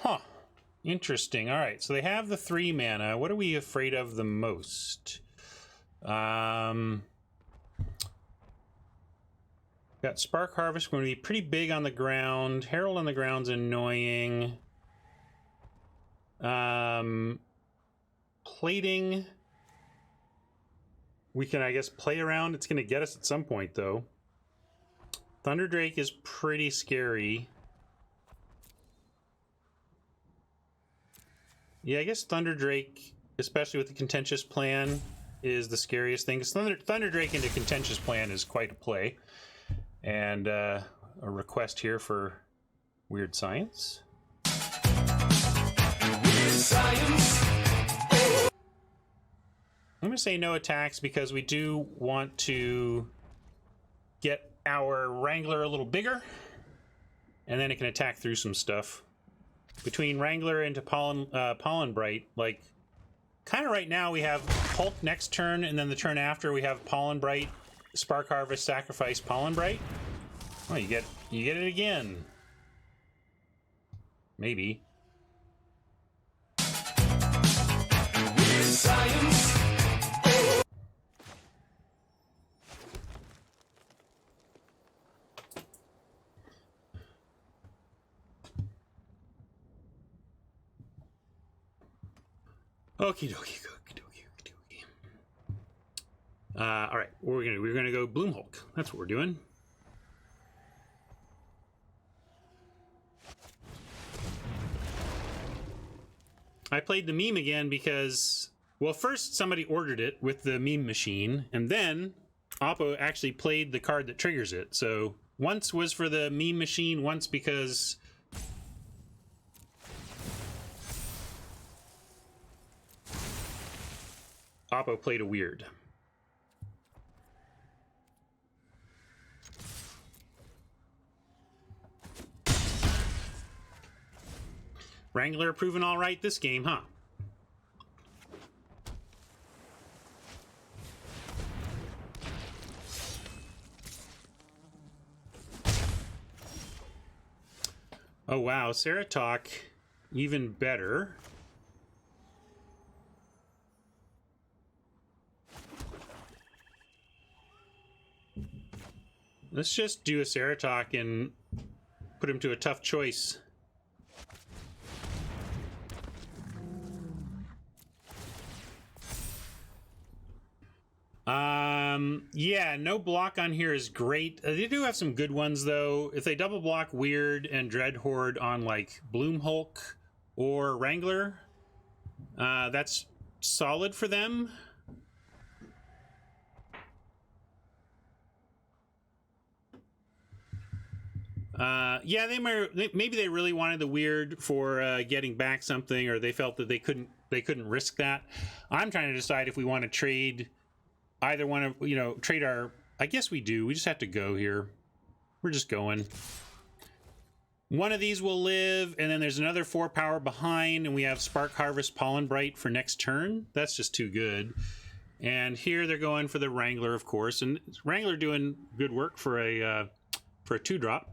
Huh. Interesting. All right, so they have the 3 mana. What are we afraid of the most? Got Spark Harvest. We're going to be pretty big on the ground. Herald on the ground's annoying. Plating, we can, I guess, play around. It's going to get us at some point, though. Thunderdrake is pretty scary. Yeah, I guess Thunderdrake, especially with the Contentious Plan, is the scariest thing. Because Thunderdrake into Contentious Plan is quite a play. And a request here for Weird Science. Weird Science! I'm going to say no attacks because we do want to get our Wrangler a little bigger, and then it can attack through some stuff. Between Wrangler into Pollen Bright, like, kind of right now we have Hulk next turn, and then the turn after we have Pollen Bright, Spark Harvest, Sacrifice, Pollen Bright. Oh, you get it again. Maybe. Weird Science! Okie dokie, okie dokie, okie dokie. All right, we're gonna go Bloom Hulk. That's what we're doing. I played the meme again because, well, first somebody ordered it with the meme machine, and then Oppo actually played the card that triggers it. So once was for the meme machine, once because Oppo played a weird. Wrangler proving all right this game, huh? Oh wow, Ceratalk, even better. Let's just do a Ceratalk and put him to a tough choice. Yeah, no block on here is great. They do have some good ones, though. If they double block Weird and Dreadhorde on, like, Bloom Hulk or Wrangler, that's solid for them. Yeah, maybe they really wanted the Weird for getting back something, or they felt that they couldn't risk that. I'm trying to decide if we want to trade either one of, trade our, I guess we do. We just have to go here. We're just going. One of these will live, and then there's another 4 power behind, and we have Spark Harvest Pollen Bright for next turn. That's just too good. And here they're going for the Wrangler, of course, and Wrangler doing good work for a 2-drop.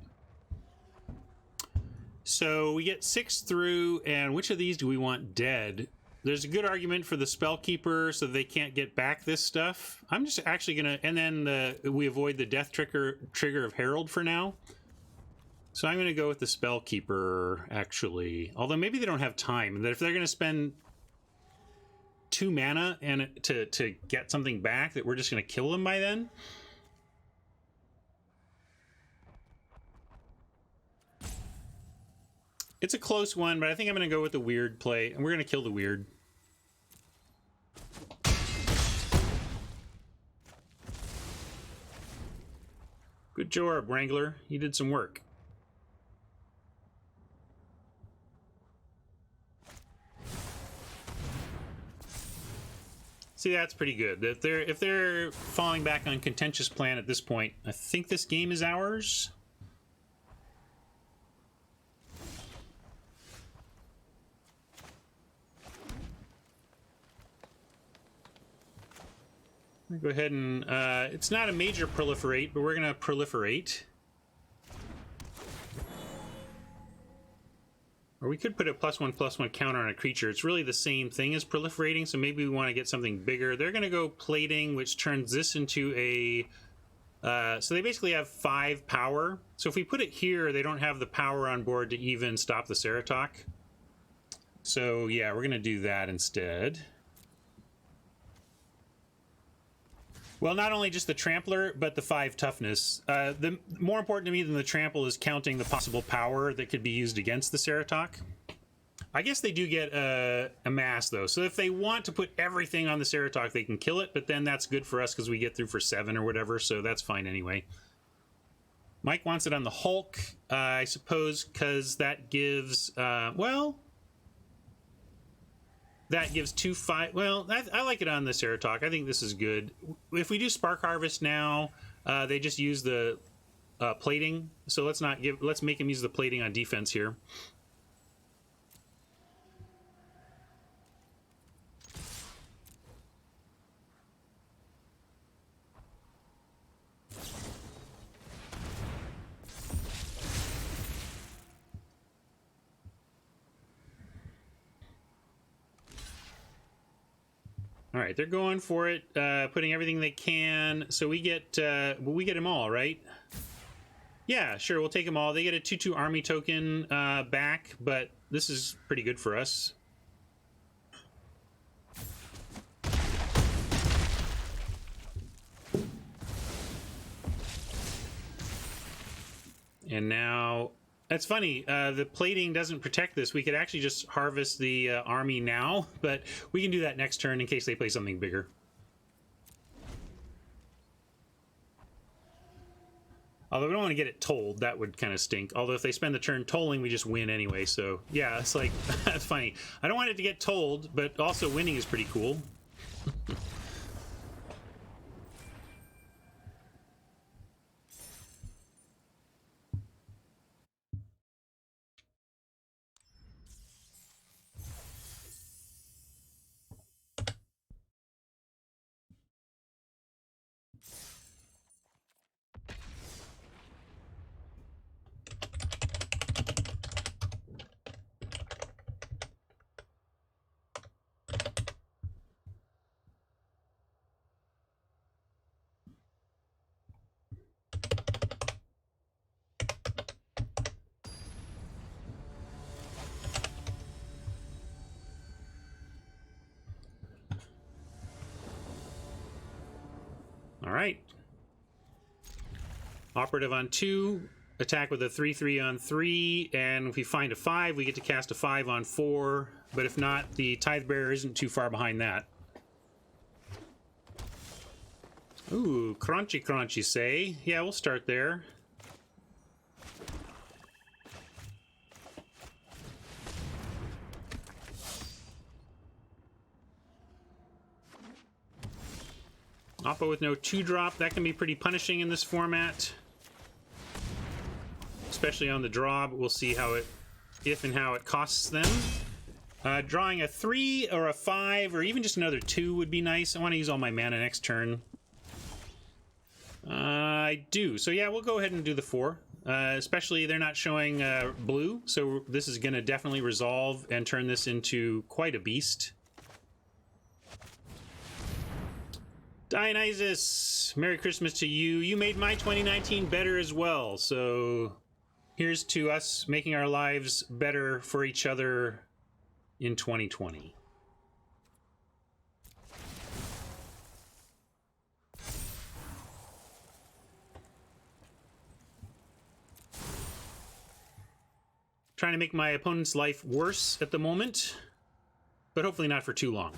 So we get 6 through, and which of these do we want dead? There's a good argument for the Spellkeeper so they can't get back this stuff. I'm just actually gonna, and then we avoid the death trigger of Herald for now. So I'm gonna go with the Spellkeeper, actually. Although maybe they don't have time. That if they're gonna spend 2 mana and to get something back, that we're just gonna kill them by then. It's a close one, but I think I'm gonna go with the weird play, and we're gonna kill the weird. Good job, Wrangler. You did some work. See, that's pretty good. If they're falling back on Contentious Plan at this point, I think this game is ours. Go ahead and it's not a major proliferate, but we're gonna proliferate. Or we could put a +1/+1 counter on a creature. It's really the same thing as proliferating, so maybe we want to get something bigger. They're going to go plating, which turns this into a... so they basically have 5 power. So if we put it here, they don't have the power on board to even stop the Ceratok. So yeah, we're going to do that instead. Well, not only just the Trampler, but the 5 toughness. The more important to me than the trample is counting the possible power that could be used against the Ceratok. I guess they do get a mass, though. So if they want to put everything on the Ceratok, they can kill it, but then that's good for us because we get through for 7 or whatever, so that's fine anyway. Mike wants it on the Hulk, I suppose, because that gives, well... That gives 2/5. Well, I like it on the Ceratok. I think this is good. If we do Spark Harvest now, they just use the plating. So let's not give. Let's make him use the plating on defense here. All right, they're going for it, putting everything they can. So we get them all, right? Yeah, sure, we'll take them all. They get a 2/2 army token back, but this is pretty good for us. And now... That's funny, the plating doesn't protect this. We could actually just harvest the army now, but we can do that next turn in case they play something bigger. Although we don't want to get it tolled, that would kind of stink. Although if they spend the turn tolling, we just win anyway, so yeah, it's like, that's funny. I don't want it to get tolled, but also winning is pretty cool. All right. Operative on 2, attack with a 3/3 on 3, and if we find a 5, we get to cast a 5 on 4, but if not, the Tithe Bearer isn't too far behind that. Ooh, crunchy, say. Yeah, we'll start there. Oppo with no 2-drop, that can be pretty punishing in this format. especially on the draw, but we'll see how it, if and how it costs them. Drawing a 3 or a 5 or even just another 2 would be nice. I want to use all my mana next turn. I do. So yeah, we'll go ahead and do the 4. Especially they're not showing blue, so this is going to definitely resolve and turn this into quite a beast. Dionysus, Merry Christmas to you. You made my 2019 better as well, so here's to us making our lives better for each other in 2020. Trying to make my opponent's life worse at the moment, but hopefully not for too long.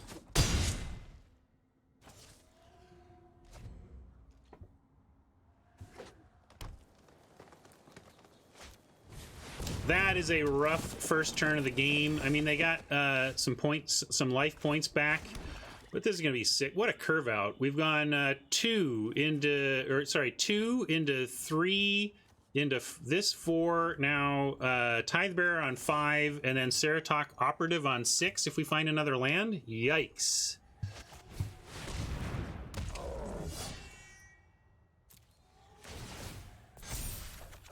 That is a rough first turn of the game. I mean, they got some points, some life points back, but this is going to be sick. What a curve out. We've gone 2 into 3 into this 4, now Tidebearer on 5, and then Ceratok Operative on 6 if we find another land. Yikes.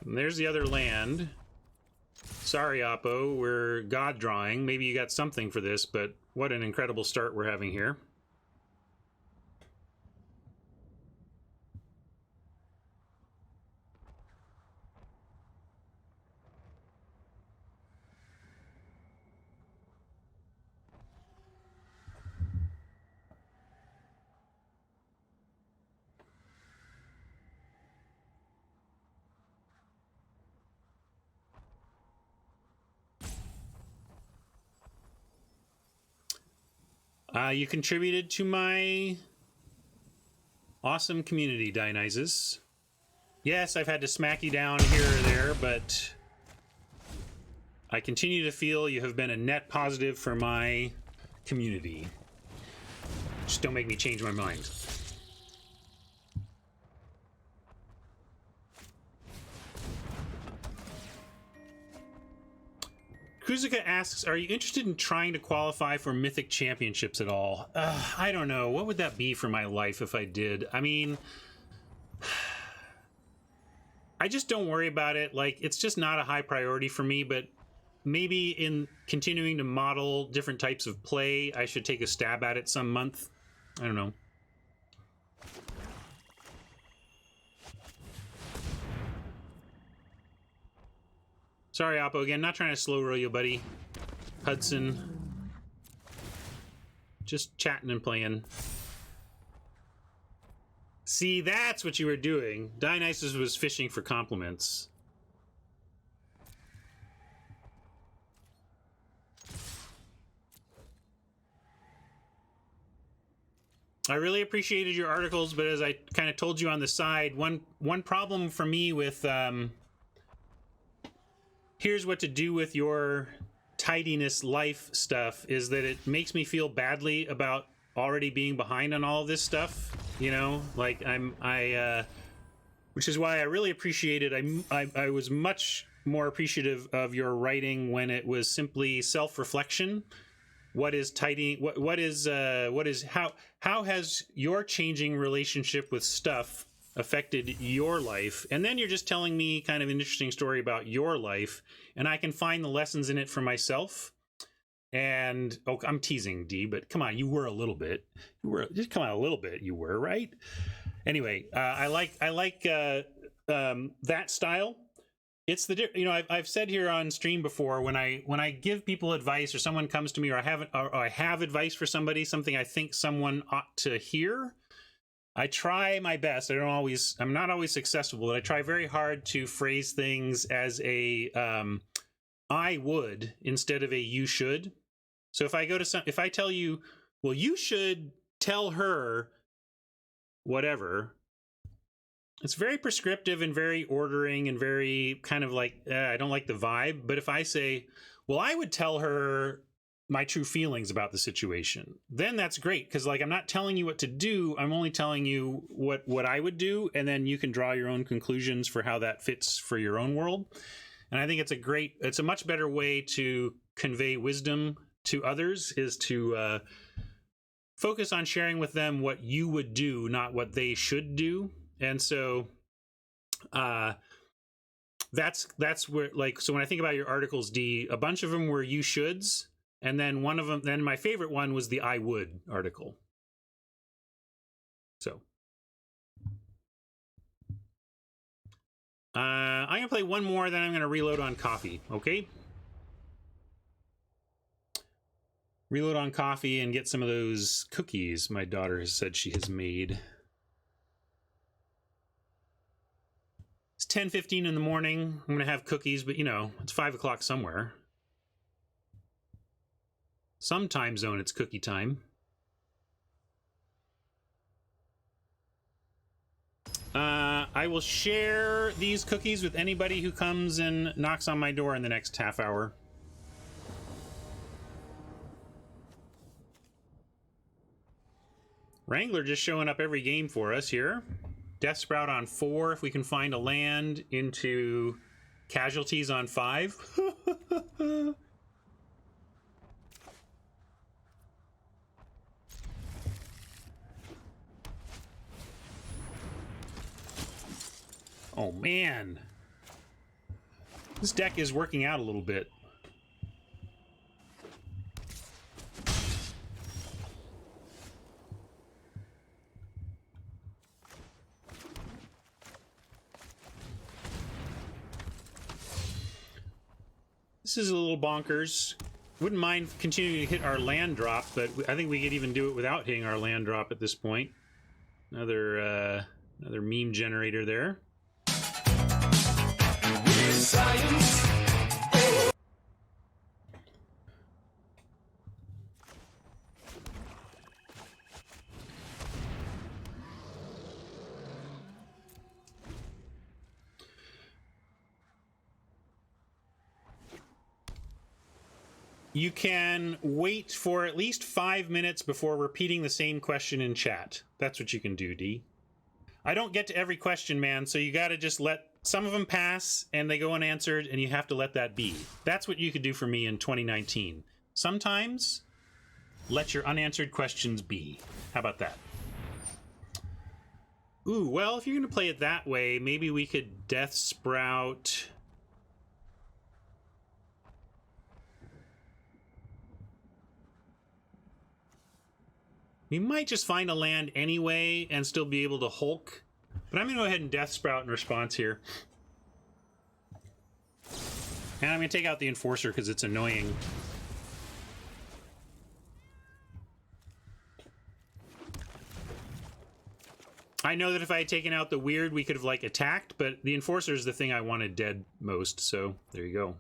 And there's the other land. Sorry, Oppo, we're god drawing. Maybe you got something for this, but what an incredible start we're having here. You contributed to my awesome community, Dionysus. Yes, I've had to smack you down here or there, but I continue to feel you have been a net positive for my community. Just don't make me change my mind. Kuzika asks, are you interested in trying to qualify for Mythic Championships at all? I don't know. What would that be for my life if I did? I mean, I just don't worry about it. Like, it's just not a high priority for me, but maybe in continuing to model different types of play, I should take a stab at it some month. I don't know. Sorry, Oppo, again, not trying to slow roll you, buddy. Hudson. Just chatting and playing. See, that's what you were doing. Dionysus was fishing for compliments. I really appreciated your articles, but as I kind of told you on the side, one problem for me with here's what to do with your tidiness life stuff is that it makes me feel badly about already being behind on all of this stuff, you know, like which is why I really appreciated, I was much more appreciative of your writing when it was simply self-reflection. What is tidy, how has your changing relationship with stuff affected your life? And then you're just telling me kind of an interesting story about your life, and I can find the lessons in it for myself. And I'm teasing, D, but come on, you were a little bit. You were just come on a little bit. You were, right? Anyway, I like that style. It's the, you know, I've said here on stream before, when I give people advice, or someone comes to me, or I have advice for somebody, something I think someone ought to hear, I try my best. I'm not always successful, but I try very hard to phrase things as a I would instead of a you should. So if I tell you, well, you should tell her whatever, it's very prescriptive and very ordering and very kind of like, I don't like the vibe. But if I say, well, I would tell her my true feelings about the situation, then that's great. Because like, I'm not telling you what to do. I'm only telling you what I would do. And then you can draw your own conclusions for how that fits for your own world. And I think it's a much better way to convey wisdom to others, is to focus on sharing with them what you would do, not what they should do. And so that's where, like, so when I think about your articles, D, a bunch of them were you shoulds, and then one of them, then my favorite one was the I would article. So I'm gonna play one more, then I'm gonna reload on coffee. Okay, reload on coffee and get some of those cookies my daughter has said she has made. It's 10:15 in the morning. I'm gonna have cookies, but you know, it's 5 o'clock somewhere. Some time zone, it's cookie time. I will share these cookies with anybody who comes and knocks on my door in the next half hour. Wrangler just showing up every game for us here. Death Sprout on 4 if we can find a land into casualties on 5. Oh man, this deck is working out a little bit. This is a little bonkers. Wouldn't mind continuing to hit our land drop, but I think we could even do it without hitting our land drop at this point. Another meme generator there. Science. You can wait for at least 5 minutes before repeating the same question in chat. That's what you can do, D. I don't get to every question, man, so you gotta just let some of them pass and they go unanswered, and you have to let that be. That's what you could do for me in 2019. Sometimes, let your unanswered questions be. How about that? Ooh, well, if you're gonna play it that way, maybe we could Death Sprout. We might just find a land anyway and still be able to Hulk. But I'm going to go ahead and Death Sprout in response here. And I'm going to take out the Enforcer because it's annoying. I know that if I had taken out the Weird, we could have, like, attacked, but the Enforcer is the thing I wanted dead most, so there you go.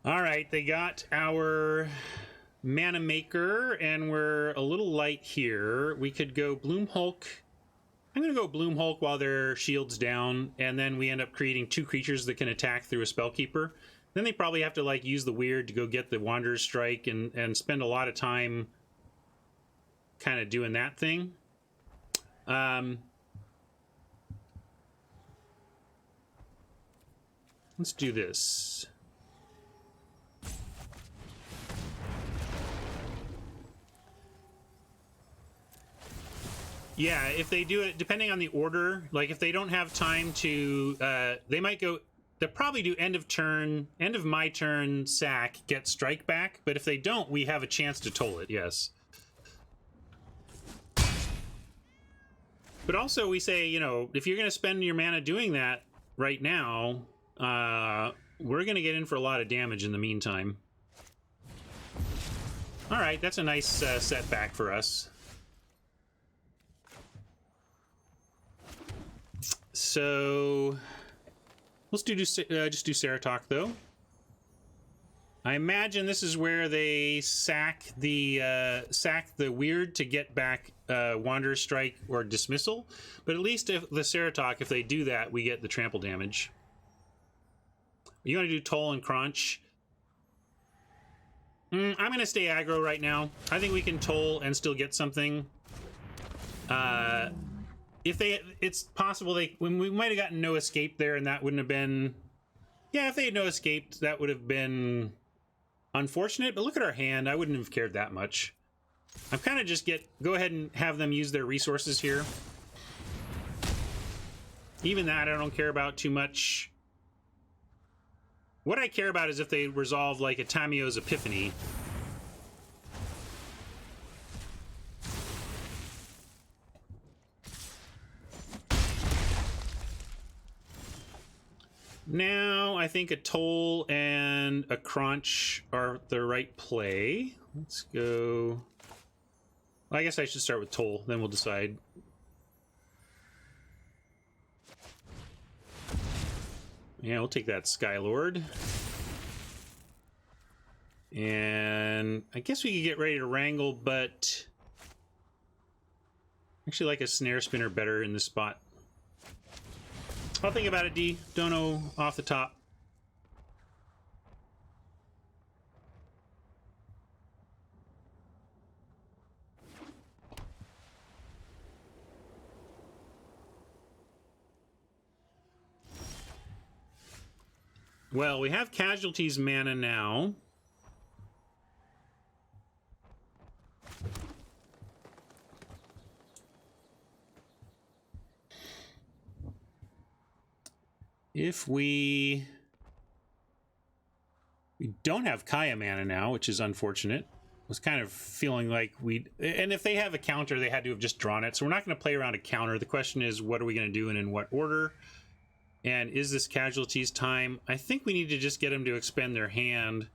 All right, they got our Mana Maker, and we're a little light here. We could go Bloom Hulk. I'm going to go Bloom Hulk while their shield's down, and then we end up creating 2 creatures that can attack through a Spellkeeper. Then they probably have to, like, use the Weird to go get the Wanderer's Strike and spend a lot of time kind of doing that thing. Let's do this. Yeah, if they do it, depending on the order, like if they don't have time to, they might go, they'll probably do end of my turn, sack, get strike back, but if they don't, we have a chance to toll it, yes. But also we say, you know, if you're going to spend your mana doing that right now, we're going to get in for a lot of damage in the meantime. All right, that's a nice setback for us. So let's just do Saratok though. I imagine this is where they sack the Weird to get back Wanderer's Strike or Dismissal. But at least if the Saratok, if they do that, we get the trample damage. You want to do Toll and Crunch? I'm going to stay aggro right now. I think we can Toll and still get something. It's possible when we might have gotten no escape there, and that wouldn't have been. Yeah, if they had no escaped, that would have been unfortunate. But look at our hand. I wouldn't have cared that much. I'm kind of just go ahead and have them use their resources here. Even that I don't care about too much. What I care about is if they resolve like a Tamio's Epiphany. Now I think a Toll and a Crunch are the right play. Let's go. I guess I should start with Toll, then we'll decide. Yeah, we'll take that Skylord. And I guess we could get ready to wrangle, but actually like a Snare Spinner better in this spot. I'll think about it, D. Don't know off the top. Well, we have Casualties mana now. If we don't have Kaya mana now, which is unfortunate. Was kind of feeling like and if they have a counter, they had to have just drawn it. So we're not going to play around a counter. The question is, what are we going to do and in what order? And is this Casualties time? I think we need to just get them to expend their hand.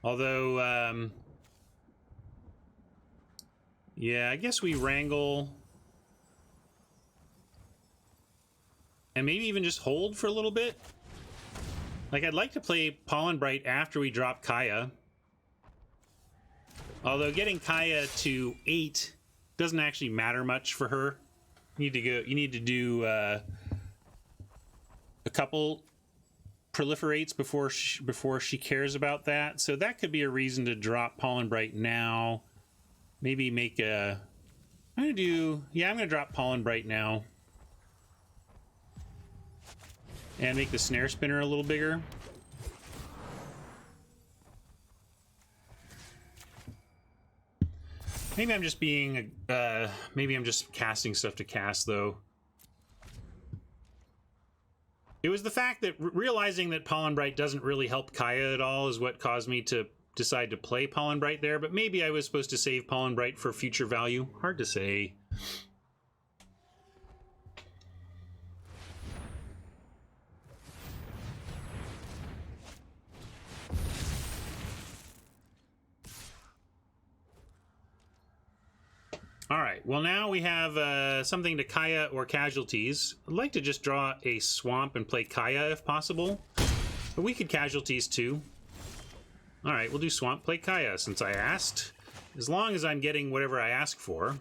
Although, yeah, I guess we wrangle. And maybe even just hold for a little bit. Like, I'd like to play Pollen Bright after we drop Kaya. Although getting Kaya to 8 doesn't actually matter much for her. You need to do a couple proliferates before she cares about that. So that could be a reason to drop Pollen Bright now. Maybe make a. I'm gonna drop Pollen Bright now. And make the Snare Spinner a little bigger. Maybe I'm just being, maybe I'm just casting stuff to cast, though. It was the fact that realizing that Pollen Bright doesn't really help Kaya at all is what caused me to decide to play Pollen Bright there, but maybe I was supposed to save Pollen Bright for future value. Hard to say. All right, well now we have something to Kaya or Casualties. I'd like to just draw a Swamp and play Kaya if possible. But we could Casualties too. All right, we'll do Swamp, play Kaya since I asked. As long as I'm getting whatever I ask for.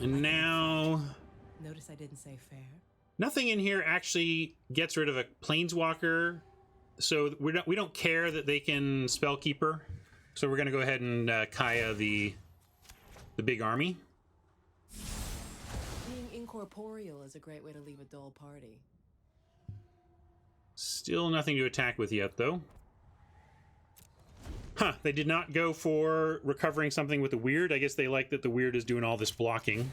And now... Notice I didn't say fair. Nothing in here actually gets rid of a Planeswalker. So we don't care that they can Spellkeeper. So we're going to go ahead and Kaya the big army. Being incorporeal is a great way to leave a dull party. Still nothing to attack with yet, though. Huh, they did not go for recovering something with the weird. I guess they like that the weird is doing all this blocking.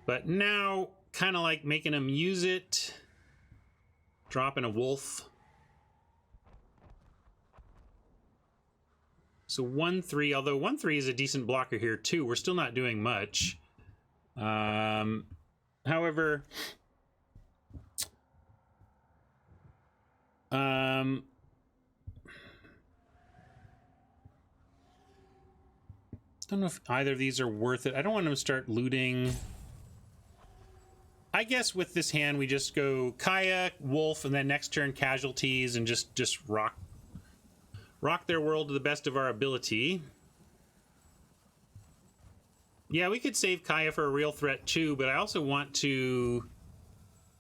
But now... kind of like making them use it, dropping a wolf. So 1/3, although 1/3 is a decent blocker here too. We're still not doing much. However, don't know if either of these are worth it. I don't want them to start looting. I guess with this hand, we just go Kaya, Wolf, and then next turn Casualties, and just rock their world to the best of our ability. Yeah, we could save Kaya for a real threat too, but I also want to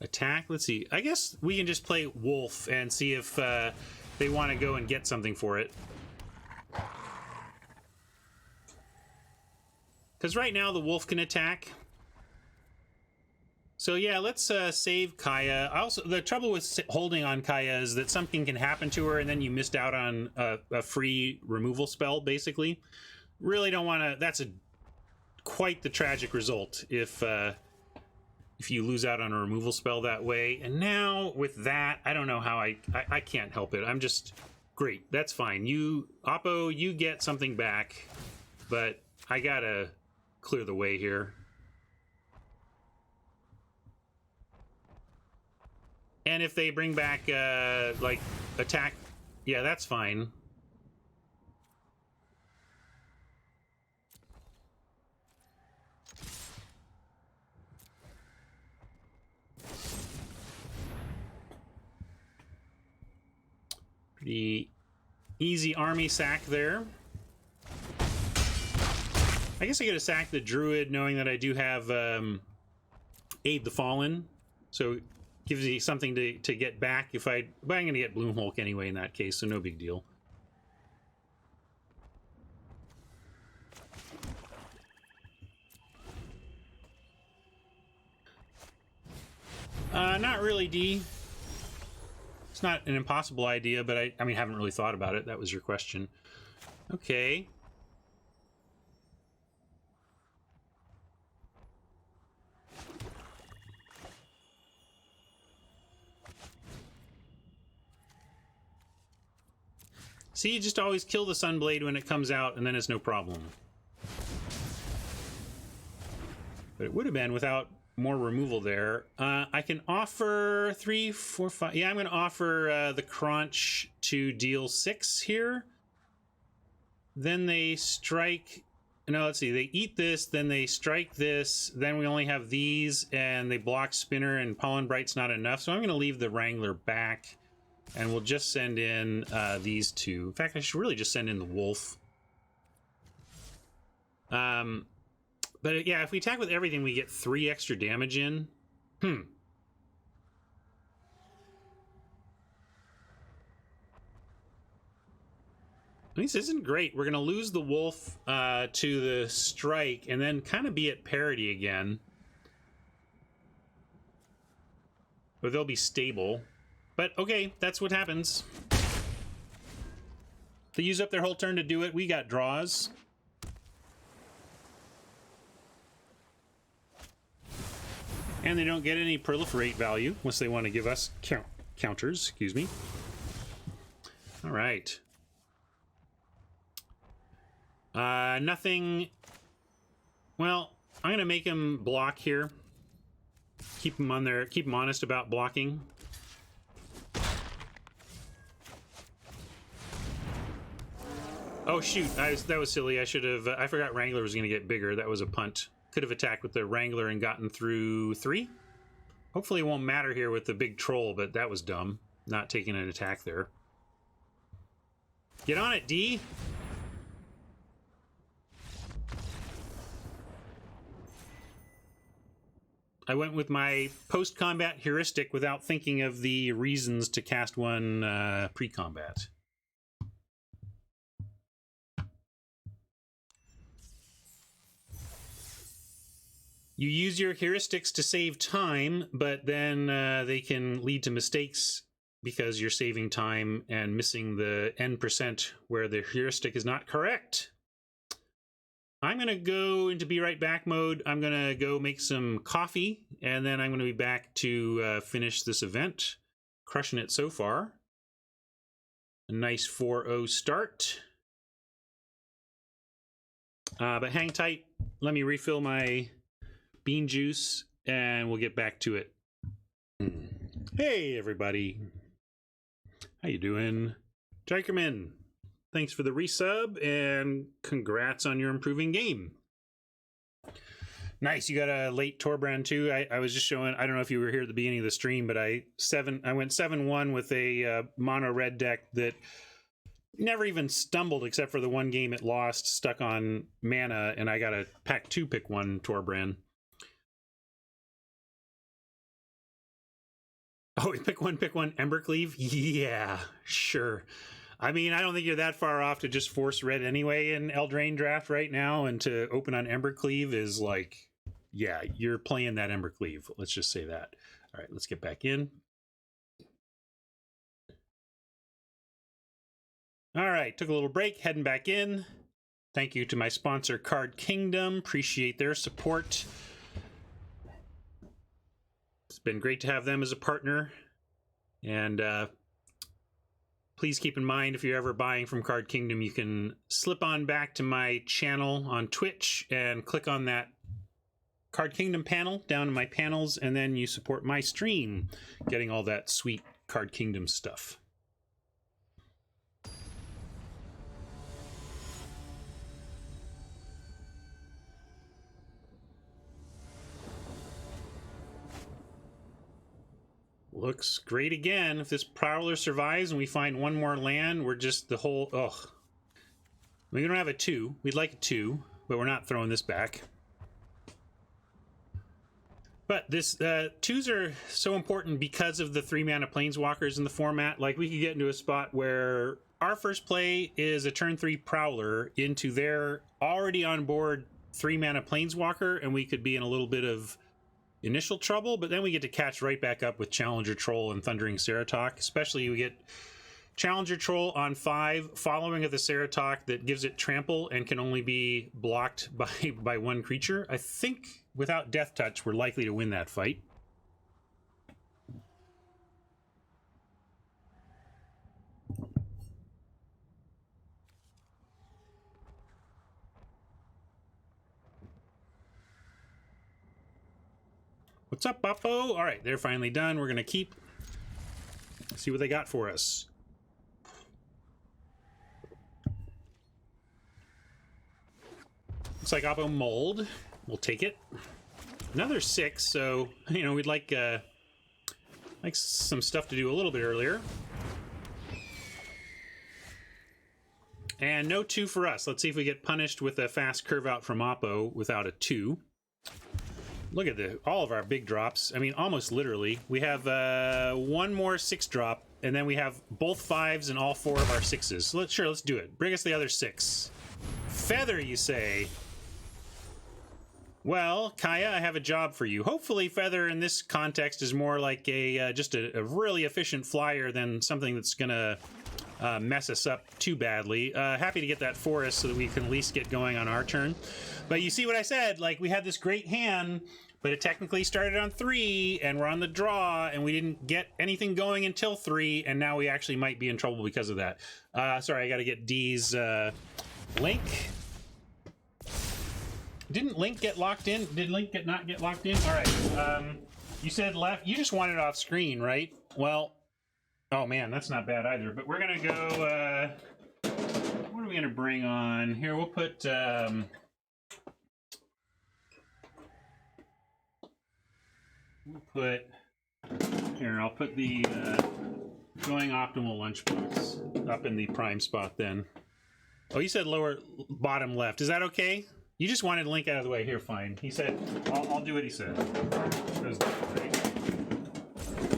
attack. Let's see. I guess we can just play Wolf and see if they want to go and get something for it. Because right now the Wolf can attack. So yeah, let's save Kaya. Also, the trouble with holding on Kaya is that something can happen to her and then you missed out on a free removal spell, basically. Really don't want to... That's quite the tragic result if you lose out on a removal spell that way. And now with that, I don't know how I can't help it. I'm just... Great, that's fine. You, Oppo, you get something back, but I gotta clear the way here. And if they bring back, like, attack, yeah, that's fine. Pretty easy army sack there. I guess I could have sacked the Druid knowing that I do have Aid the Fallen. So gives me something to get back if I... But I'm going to get Bloomhulk anyway in that case, so no big deal. Not really, D. It's not an impossible idea, but I mean, haven't really thought about it. That was your question. Okay. See, you just always kill the Sunblade when it comes out, and then it's no problem. But it would have been without more removal there. I can offer 3, 4, 5... Yeah, I'm going to offer the Crunch to deal 6 here. Then they strike... No, let's see. They eat this, then they strike this. Then we only have these, and they block Spinner, and Pollen Bright's not enough. So I'm going to leave the Wrangler back. And we'll just send in these two. In fact, I should really just send in the Wolf. But yeah, if we attack with everything, we get 3 extra damage in. This isn't great. We're going to lose the Wolf to the Strike and then kind of be at parity again. But they'll be stable. But okay, that's what happens. They use up their whole turn to do it. We got draws. And they don't get any proliferate value unless they want to give us counters, excuse me. All right. Nothing. Well, I'm going to make him block here. Keep him on there. Keep him honest about blocking. Oh shoot, that was silly. I should have... I forgot Wrangler was going to get bigger. That was a punt. Could have attacked with the Wrangler and gotten through 3. Hopefully it won't matter here with the big troll, but that was dumb. Not taking an attack there. Get on it, D! I went with my post-combat heuristic without thinking of the reasons to cast one pre-combat. You use your heuristics to save time, but then they can lead to mistakes because you're saving time and missing the N% where the heuristic is not correct. I'm going to go into Be Right Back mode. I'm going to go make some coffee, and then I'm going to be back to finish this event. Crushing it so far. A nice 4-0 start. But hang tight. Let me refill my bean juice, and we'll get back to it. Hey, everybody. How you doing? Jikerman, thanks for the resub, and congrats on your improving game. Nice, you got a late Torbrand too. I was just showing, I don't know if you were here at the beginning of the stream, but I went 7-1 with a mono red deck that never even stumbled except for the one game it lost, stuck on mana, and I got a pack 2 pick 1 Torbrand. Oh, pick one, Embercleave? Yeah, sure. I mean, I don't think you're that far off to just force red anyway in Eldraine draft right now, and to open on Embercleave is like, yeah, you're playing that Embercleave. Let's just say that. All right, let's get back in. All right, took a little break, heading back in. Thank you to my sponsor, Card Kingdom. Appreciate their support. It's been great to have them as a partner. And please keep in mind, if you're ever buying from Card Kingdom, you can slip on back to my channel on Twitch and click on that Card Kingdom panel down in my panels, and then you support my stream, getting all that sweet Card Kingdom stuff. Looks great again. If this Prowler survives and we find one more land, we're just the whole... Ugh. We don't have a 2. We'd like a 2, but we're not throwing this back. But this 2s are so important because of the 3-mana Planeswalkers in the format. Like, we could get into a spot where our first play is a turn 3 Prowler into their already on board 3-mana Planeswalker, and we could be in a little bit of initial trouble, but then we get to catch right back up with Challenger Troll and Thundering Ceratok. Especially we get Challenger Troll on 5 following of the Ceratok that gives it trample and can only be blocked by one creature. I think without Death Touch we're likely to win that fight. What's up, Boppo? All right, they're finally done. We're going to keep. See what they got for us. Looks like Oppo Mold. We'll take it. Another 6, so, you know, we'd like some stuff to do a little bit earlier. And no 2 for us. Let's see if we get punished with a fast curve out from Oppo without a 2. Look at all of our big drops. I mean, almost literally. We have one more 6 drop, and then we have both 5s and all 4 of our 6s. So let's do it. Bring us the other 6. Feather, you say? Well, Kaya, I have a job for you. Hopefully, Feather in this context is more like just a really efficient flyer than something that's gonna mess us up too badly. Happy to get that for us so that we can at least get going on our turn. But you see what I said? Like, we had this great hand, but it technically started on 3, and we're on the draw, and we didn't get anything going until 3, and now we actually might be in trouble because of that. Sorry, I gotta get D's Link. Didn't Link get locked in? Did Link not get locked in? All right. You said left. You just want it off screen, right? Well, oh man, that's not bad either. But we're gonna go. What are we gonna bring on here? We'll put. Here. I'll put the going optimal lunchbox up in the prime spot then. Oh, you said lower bottom left. Is that okay? You just wanted Link out of the way. Here, fine. He said, I'll do what he said.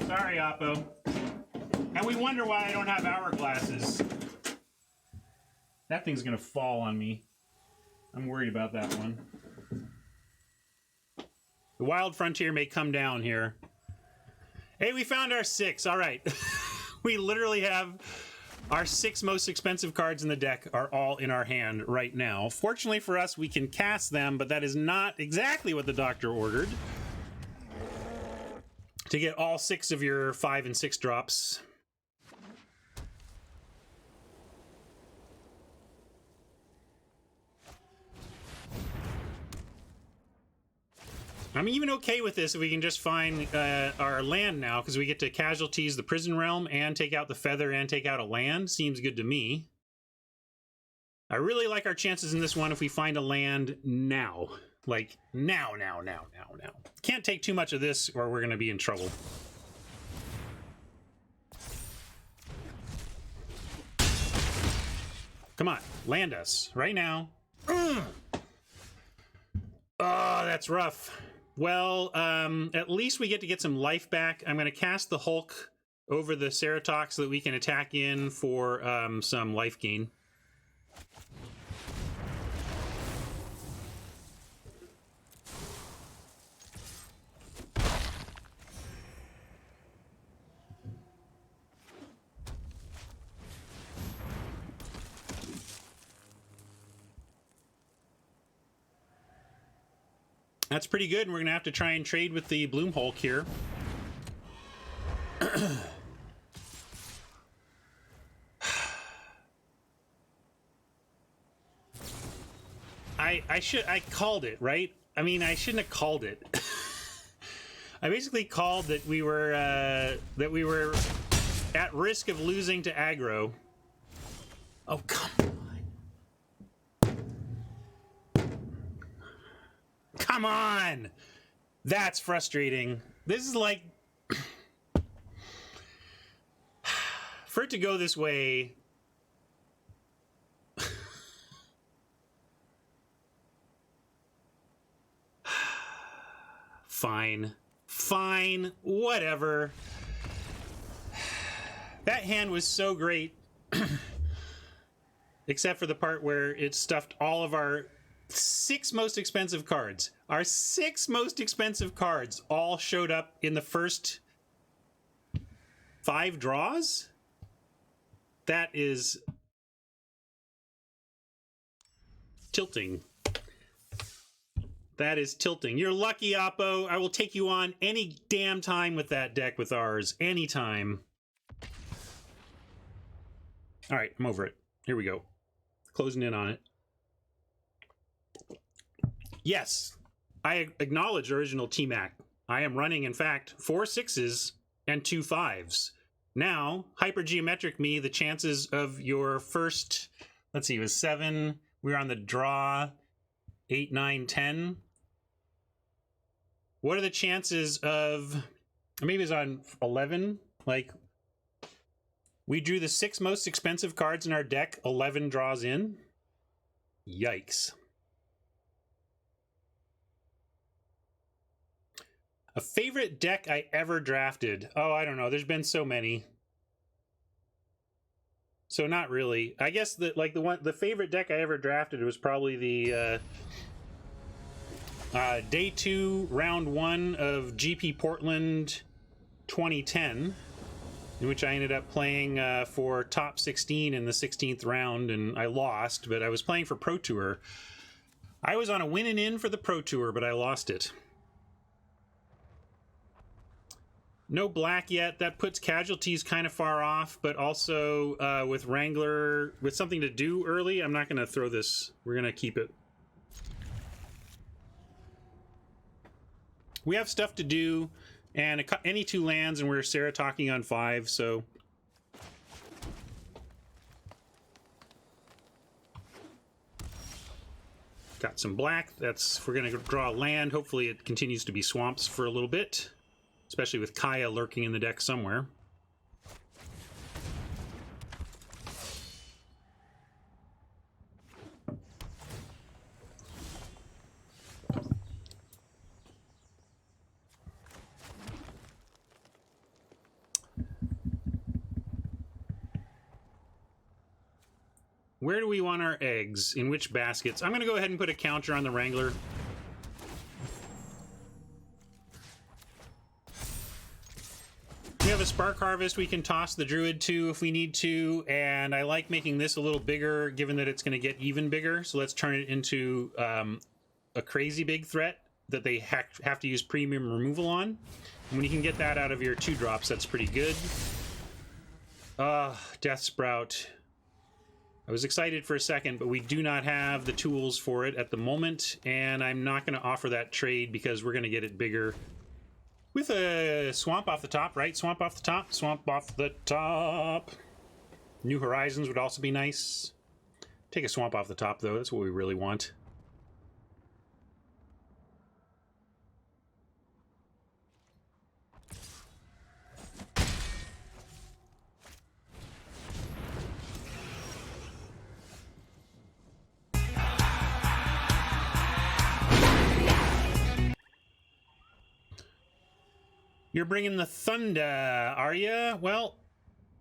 Sorry, Oppo. And we wonder why I don't have hourglasses. That thing's gonna fall on me. I'm worried about that one. The Wild Frontier may come down here. Hey, we found our 6. All right. We literally have our 6 most expensive cards in the deck are all in our hand right now. Fortunately for us, we can cast them, but that is not exactly what the doctor ordered. To get all 6 of your 5 and 6 drops. I'm even okay with this if we can just find our land now, because we get to casualties the Prison Realm and take out the Feather and take out a land. Seems good to me. I really like our chances in this one if we find a land now. Like, now. Can't take too much of this or we're going to be in trouble. Come on, land us right now. Oh, that's rough. Well, at least we get to get some life back. I'm going to cast the Hulk over the Ceratox so that we can attack in for some life gain. That's pretty good, and we're going to have to try and trade with the Bloom Hulk here. I called it, right? I mean, I shouldn't have called it. I basically called that we were at risk of losing to aggro. Oh, come on. Come on! That's frustrating. This is like... For it to go this way... Fine. Fine. Whatever. That hand was so great. Except for the part where it stuffed all of our 6 most expensive cards. Our 6 most expensive cards all showed up in the first 5 draws? That is tilting. That is tilting. You're lucky, Oppo. I will take you on any damn time with that deck with ours. Anytime. All right, I'm over it. Here we go. Closing in on it. Yes, I acknowledge original T-Mac. I am running, in fact, 4 6s and 2 5s. Now, hypergeometric me, the chances of your first, let's see, it was 7. We were on the draw, 8, 9, 10. What are the chances of, maybe it's on 11, like, we drew the 6 most expensive cards in our deck, 11 draws in? Yikes. A favorite deck I ever drafted? Oh, I don't know. There's been so many. So not really. I guess the favorite deck I ever drafted was probably the Day 2, Round 1 of GP Portland 2010, in which I ended up playing for top 16 in the 16th round, and I lost, but I was playing for Pro Tour. I was on a win and in for the Pro Tour, but I lost it. No black yet. That puts casualties kind of far off, but also with Wrangler, with something to do early, I'm not going to throw this. We're going to keep it. We have stuff to do, and any 2 lands, and we're Ceratoking on 5, so... Got some black. That's, if we're going to draw a land, hopefully it continues to be swamps for a little bit. Especially with Kaya lurking in the deck somewhere. Where do we want our eggs? In which baskets? I'm going to go ahead and put a counter on the Wrangler. We have a Spark Harvest we can toss the Druid to if we need to, and I like making this a little bigger given that it's going to get even bigger, so let's turn it into a crazy big threat that they have to use premium removal on. And when you can get that out of your 2 drops, that's pretty good. Death Sprout. I was excited for a second, but we do not have the tools for it at the moment, and I'm not going to offer that trade because we're going to get it bigger. With a swamp off the top, right? Swamp off the top, swamp off the top. New Horizons would also be nice. Take a swamp off the top, though. That's what we really want. You're bringing the thunder, are ya? Well,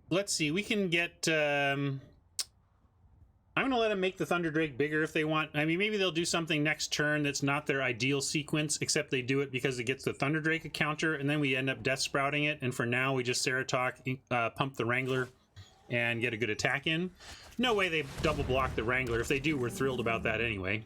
let's see. We can get... I'm going to let them make the Thunder Drake bigger if they want. I mean, maybe they'll do something next turn that's not their ideal sequence, except they do it because it gets the Thunder Drake a counter, and then we end up Death Sprouting it, and for now we just Ceratok, pump the Wrangler, and get a good attack in. No way they double block the Wrangler. If they do, we're thrilled about that anyway.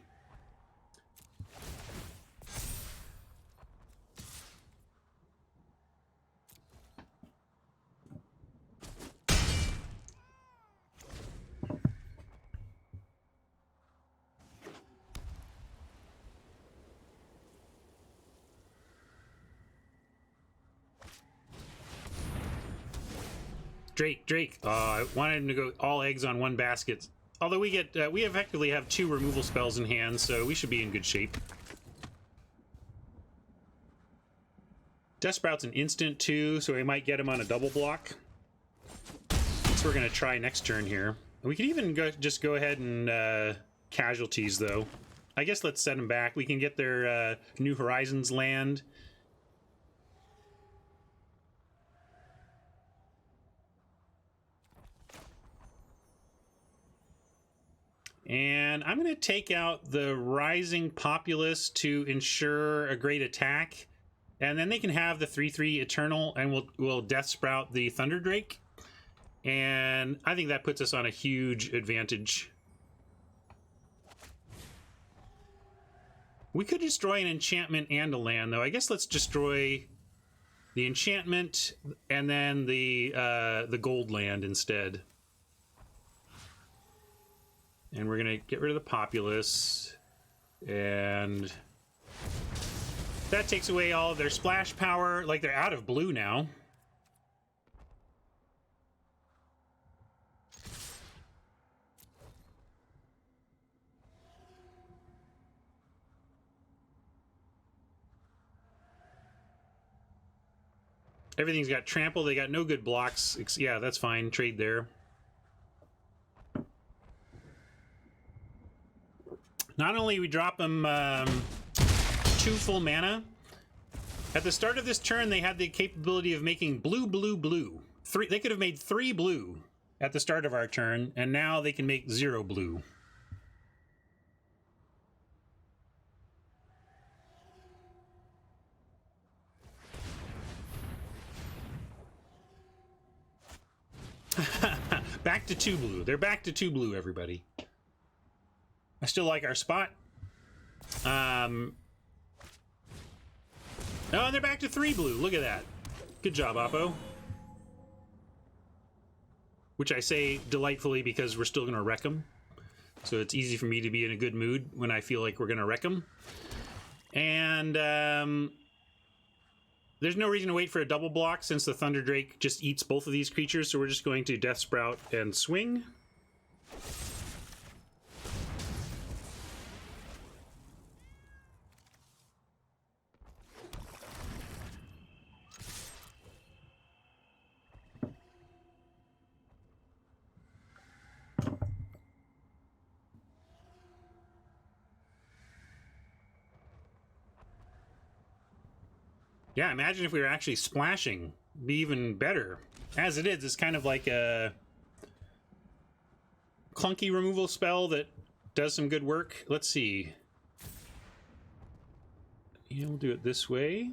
Drake. I wanted him to go all eggs on one basket. Although we effectively have 2 removal spells in hand, so we should be in good shape. Death Sprout's an instant too, so we might get him on a double block. So we're gonna try next turn here. We could even just go ahead and casualties though. I guess let's set them back. We can get their New Horizons land. And I'm going to take out the Rising Populace to ensure a great attack. And then they can have the 3/3 Eternal, and we'll Death Sprout the Thunder Drake. And I think that puts us on a huge advantage. We could destroy an enchantment and a land, though. I guess let's destroy the enchantment and then the gold land instead. And we're gonna get rid of the Populace, and that takes away all of their splash power. Like, they're out of blue now. Everything's got trample. They got no good blocks. Yeah, that's fine. Trade there. Not only we drop them 2 full mana, at the start of this turn they had the capability of making blue. They could have made 3 blue at the start of our turn, and now they can make 0 blue. Back to 2 blue. They're back to 2 blue, everybody. I still like our spot. Oh, they're back to 3 blue. Look at that. Good job, Oppo. Which I say delightfully because we're still going to wreck them. So it's easy for me to be in a good mood when I feel like we're going to wreck them. And there's no reason to wait for a double block since the Thunder Drake just eats both of these creatures. So we're just going to Death Sprout and swing. Yeah, imagine if we were actually splashing. It'd be even better. As it is, it's kind of like a clunky removal spell that does some good work. Let's see. Yeah, we'll do it this way.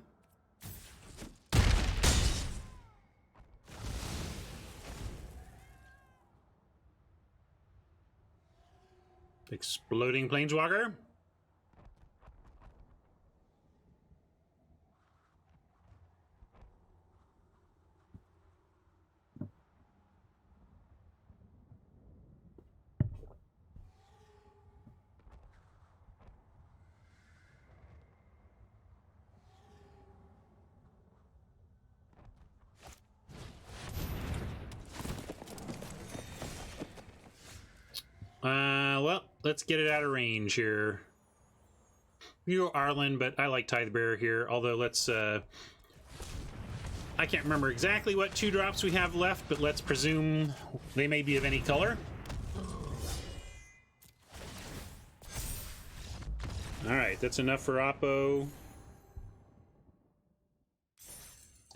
Exploding Planeswalker. Well, let's get it out of range here. We go Arlen, but I like Tidebearer here. Although let's, I can't remember exactly what 2 drops we have left, but let's presume they may be of any color. All right, that's enough for Oppo.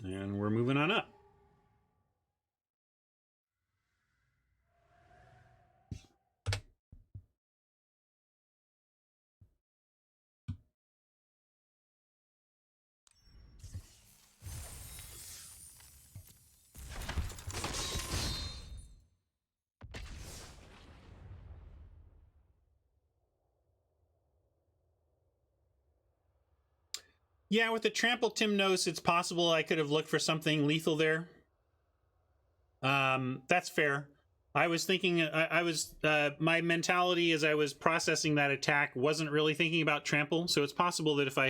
And we're moving on up. Yeah, with the Trample Timnos, it's possible I could have looked for something lethal there. That's fair. I was thinking, my mentality as I was processing that attack wasn't really thinking about Trample, so it's possible that if I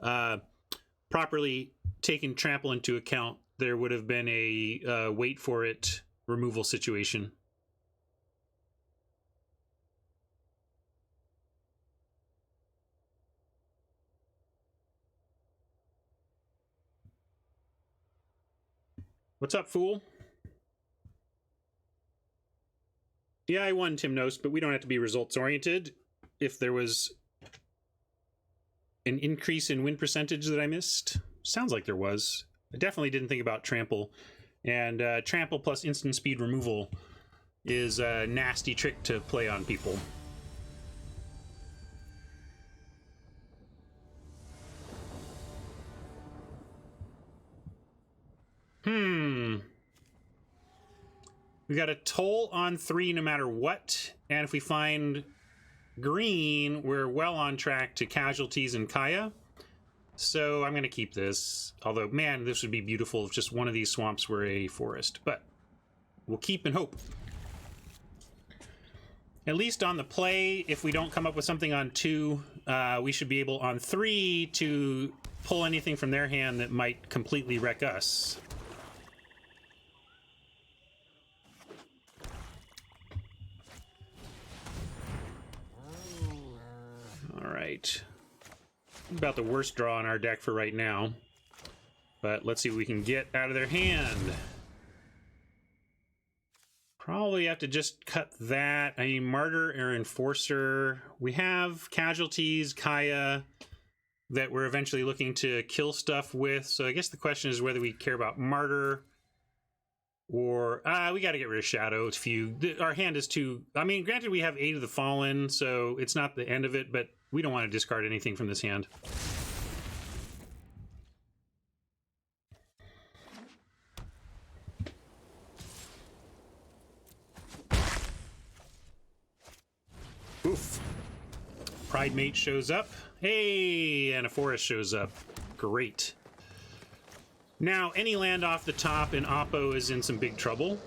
had properly taken Trample into account, there would have been a wait for it removal situation. What's up, fool? Yeah, I won, Timnos, but we don't have to be results-oriented. If there was an increase in win percentage that I missed, sounds like there was. I definitely didn't think about Trample. And Trample plus instant speed removal is a nasty trick to play on people. We got a toll on 3 no matter what, and if we find green, we're well on track to casualties and Kaya. So I'm going to keep this. Although, man, this would be beautiful if just one of these swamps were a forest. But we'll keep and hope. At least on the play, if we don't come up with something on 2, we should be able on 3 to pull anything from their hand that might completely wreck us. All right. About the worst draw in our deck for right now. But let's see what we can get out of their hand. Probably have to just cut that. I mean, Martyr or Enforcer. We have casualties, Kaya, that we're eventually looking to kill stuff with. So I guess the question is whether we care about Martyr or... we got to get rid of Shadow. It's few. Our hand is too... I mean, granted, we have 8 of the Fallen, so it's not the end of it, but we don't want to discard anything from this hand. Oof. Pride Mate shows up. Hey, and a Forest shows up. Great. Now, any land off the top in Oppo is in some big trouble.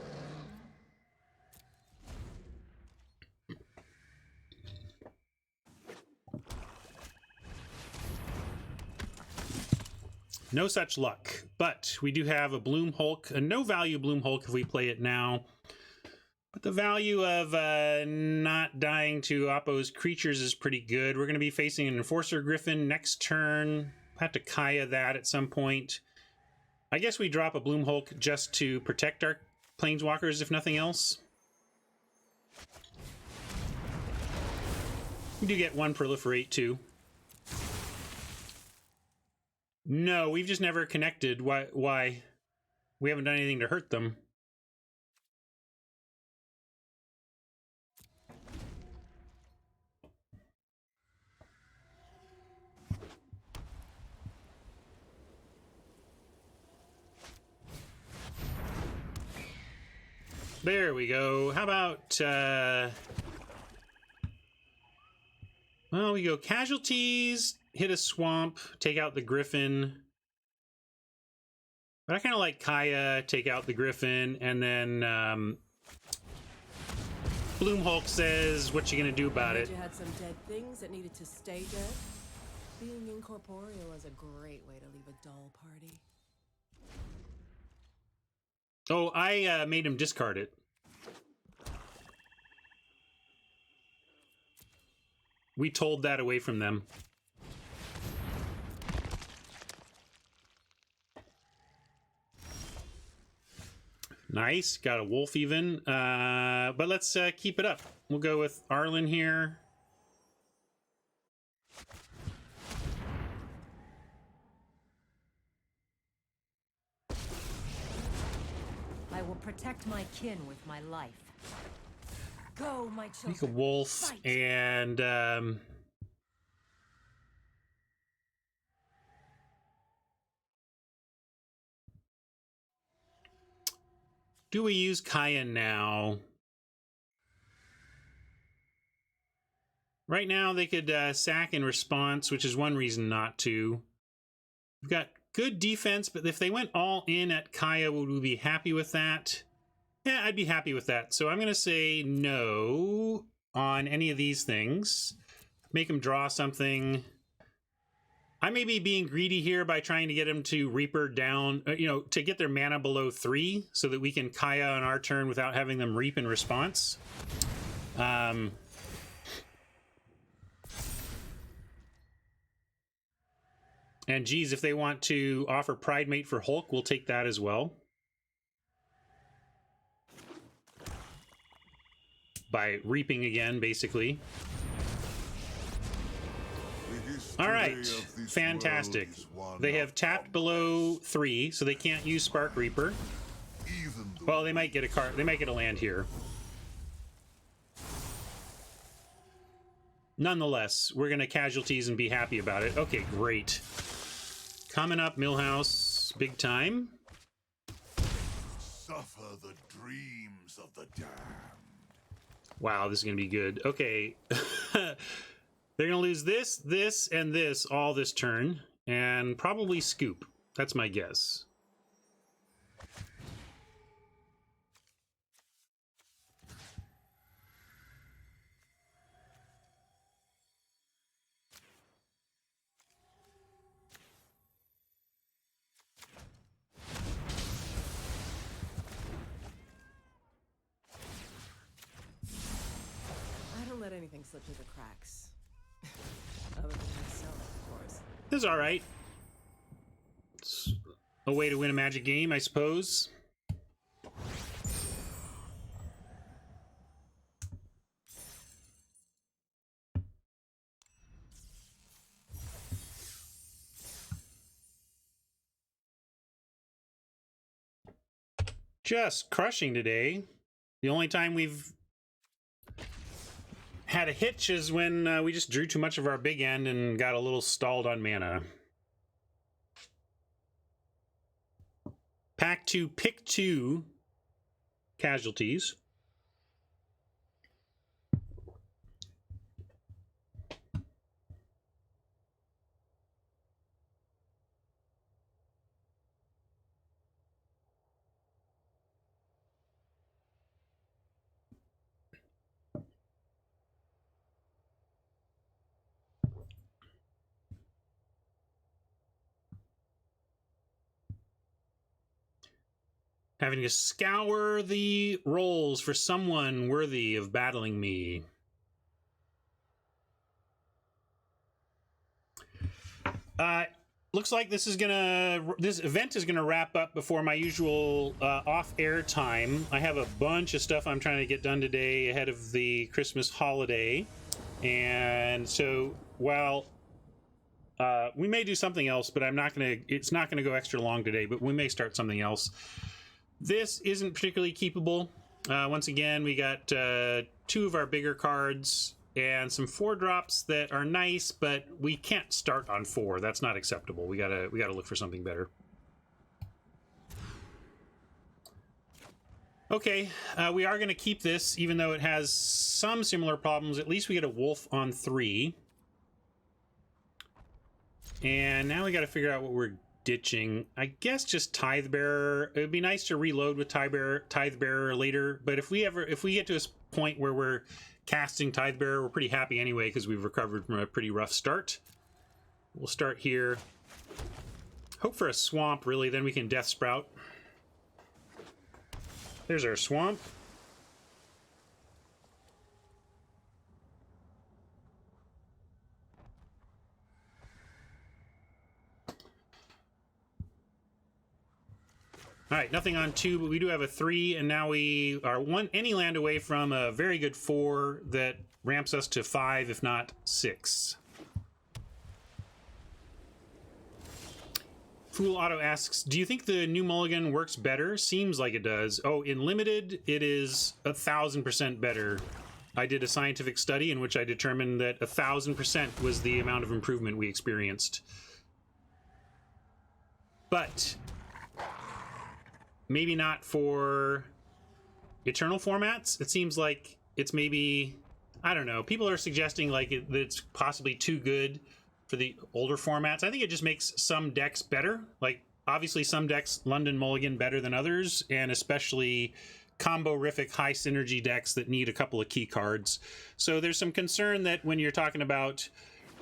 No such luck, but we do have a Bloom Hulk, a no-value Bloom Hulk if we play it now. But the value of not dying to Oppo's creatures is pretty good. We're going to be facing an Enforcer Griffin next turn. Have to Kaya that at some point. I guess we drop a Bloom Hulk just to protect our Planeswalkers, if nothing else. We do get 1 Proliferate, too. No, we've just never connected. Why? We haven't done anything to hurt them. There we go. How about, well, we go casualties, hit a swamp, take out the Griffin. But I kind of like Kaya, take out the Griffin, and then Bloom Hulk says, what you gonna do about it? You had some dead things that needed to stay dead. Being incorporeal is a great way to leave a dull party. Oh, I made him discard it. We told that away from them. Nice, got a wolf even. But let's keep it up. We'll go with Arlen here. will protect my kin with my life. Go, my children. Make a wolf Fight. and do we use Kaya now? Right now they could sack in response, which is one reason not to. We've got good defense, but if they went all in at Kaya, would we be happy with that? Yeah, I'd be happy with that. So I'm going to say no on any of these things. Make them draw something. I may be being greedy here by trying to get them to Reaper down, to get their mana below 3 so that we can Kaya on our turn without having them reap in response. And geez, if they want to offer Pride Mate for Hulk, we'll take that as well. By reaping again, basically. All right, fantastic. They have tapped below 3, so they can't use Spark Reaper. Well, they might get a card. They might get a land here. Nonetheless, we're going to casualties and be happy about it. Okay, great. Coming up, Millhouse, big time. Suffer the dreams of the damned. Wow, this is going to be good. Okay. They're going to lose this, this, and this all this turn. And probably Scoop. That's my guess. Let anything slip through the cracks. Other than myself, of course. This is all right. It's a way to win a Magic game, I suppose. Just crushing today. The only time we've had a hitch is when we just drew too much of our big end and got a little stalled on mana. Pack 2, pick 2 casualties. Having to scour the rolls for someone worthy of battling me. Looks like this event is gonna wrap up before my usual off-air time. I have a bunch of stuff I'm trying to get done today ahead of the Christmas holiday, and so while we may do something else, but it's not gonna go extra long today. But we may start something else. This isn't particularly keepable. Once again, we got 2 of our bigger cards and some 4-drops that are nice, but we can't start on 4. That's not acceptable. We gotta look for something better. Okay, we are gonna keep this, even though it has some similar problems. At least we get a wolf on 3. And now we gotta figure out what we're ditching. I guess just Tithe Bearer. It would be nice to reload with Tithe Bearer later, but if we get to a point where we're casting Tithe Bearer, we're pretty happy anyway because we've recovered from a pretty rough start. We'll start here. Hope for a swamp, really, then we can Death Sprout. There's our swamp. All right, nothing on 2, but we do have a 3, and now we are any land away from a very good 4 that ramps us to 5, if not 6. If Fool Auto asks, do you think the new mulligan works better? Seems like it does. Oh, in limited, it is 1,000% better. I did a scientific study in which I determined that 1,000% was the amount of improvement we experienced. But maybe not for Eternal formats. It seems like it's maybe, I don't know. People are suggesting like that it's possibly too good for the older formats. I think it just makes some decks better. Like obviously some decks London Mulligan better than others, and especially combo-rific high synergy decks that need a couple of key cards. So there's some concern that when you're talking about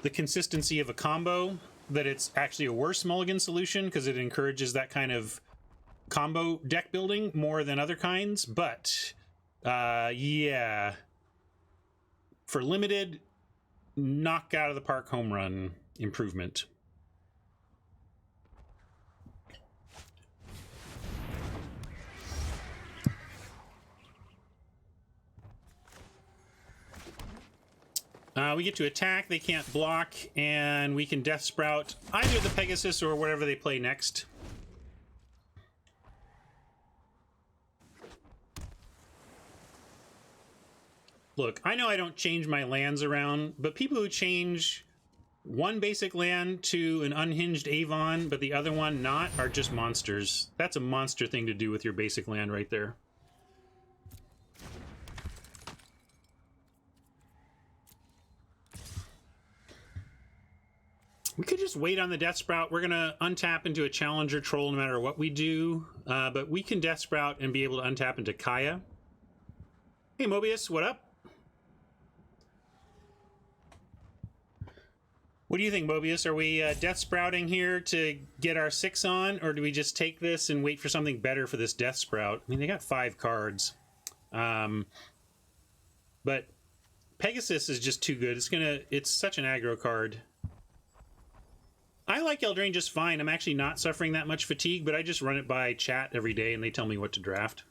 the consistency of a combo, that it's actually a worse mulligan solution because it encourages that kind of combo deck building more than other kinds. But yeah, for limited, knock out of the park home run improvement. We get to attack, they can't block, and we can Death Sprout either the Pegasus or whatever they play next. Look, I know I don't change my lands around, but people who change one basic land to an unhinged Avon, but the other one not, are just monsters. That's a monster thing to do with your basic land right there. We could just wait on the Death Sprout. We're going to untap into a Challenger Troll no matter what we do, but we can Death Sprout and be able to untap into Kaya. Hey, Mobius, what up? What do you think, Mobius? Are we Death Sprouting here to get our 6 on, or do we just take this and wait for something better for this Death Sprout? I mean, they got 5 cards. But Pegasus is just too good. It's such an aggro card. I like Eldraine just fine. I'm actually not suffering that much fatigue, but I just run it by chat every day and they tell me what to draft.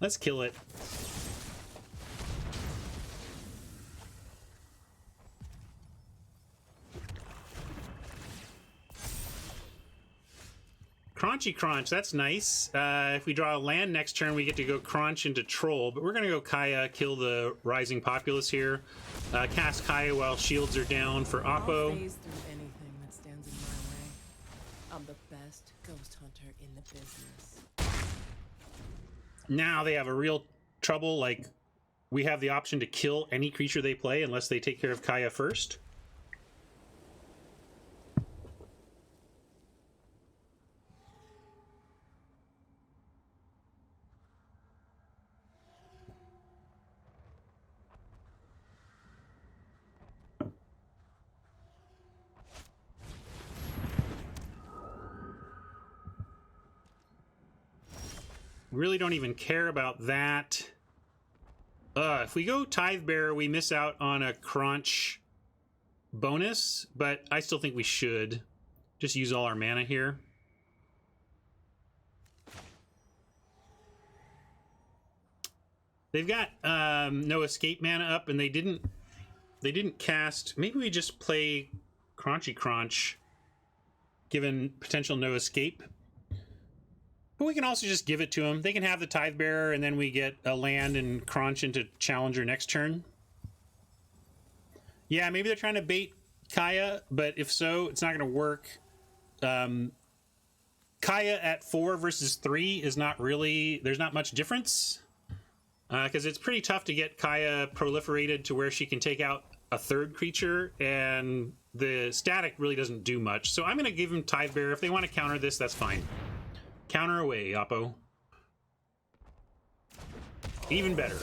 Let's kill it. Crunchy Crunch, that's nice. If we draw a land next turn, we get to go Crunch into Troll, but we're going to go Kaya, kill the Rising Populace here. Cast Kaya while shields are down for I'll Oppo. phase through anything that stands in my way. I'm the best ghost hunter in the business. Now they have a real trouble, like, we have the option to kill any creature they play unless they take care of Kaya first. Really don't even care about that. If we go Tithe Bearer, we miss out on a Crunch bonus, but I still think we should just use all our mana here. They've got no escape mana up, and they didn't cast. Maybe we just play Crunchy Crunch, given potential no escape. But we can also just give it to them. They can have the Tithe Bearer, and then we get a land and Crunch into Challenger next turn. Yeah, maybe they're trying to bait Kaya, but if so, it's not going to work. Kaya at 4 versus 3 is not really... There's not much difference. Because it's pretty tough to get Kaya proliferated to where she can take out a third creature, and the static really doesn't do much. So I'm going to give them Tithe Bearer. If they want to counter this, that's fine. Counter away, Oppo. Even better.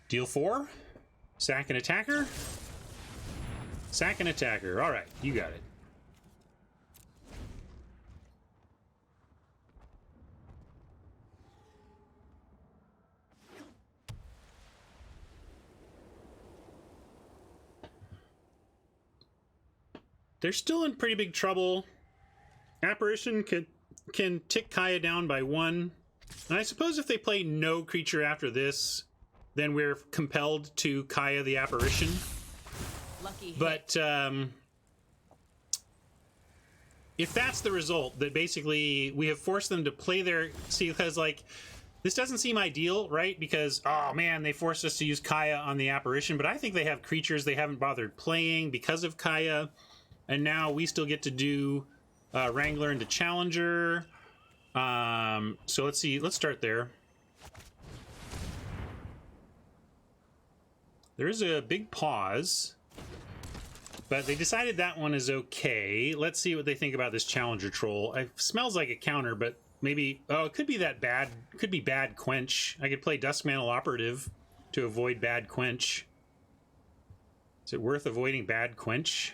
Deal 4. Sack an attacker. Sack an attacker. All right, you got it. They're still in pretty big trouble. Apparition can tick Kaya down by 1. And I suppose if they play no creature after this, then we're compelled to Kaya the Apparition. Lucky hit. But if that's the result, that basically we have forced them to play their... See, because, like, this doesn't seem ideal, right? Because, oh man, they forced us to use Kaya on the Apparition, but I think they have creatures they haven't bothered playing because of Kaya, and now we still get to do Wrangler into Challenger. So let's see, let's start there. There is a big pause, but they decided that one is okay. Let's see what they think about this Challenger Troll. It smells like a counter, but maybe... Oh, it could be that bad... Could be bad Quench. I could play Duskmantle Operative to avoid bad Quench. Is it worth avoiding bad Quench?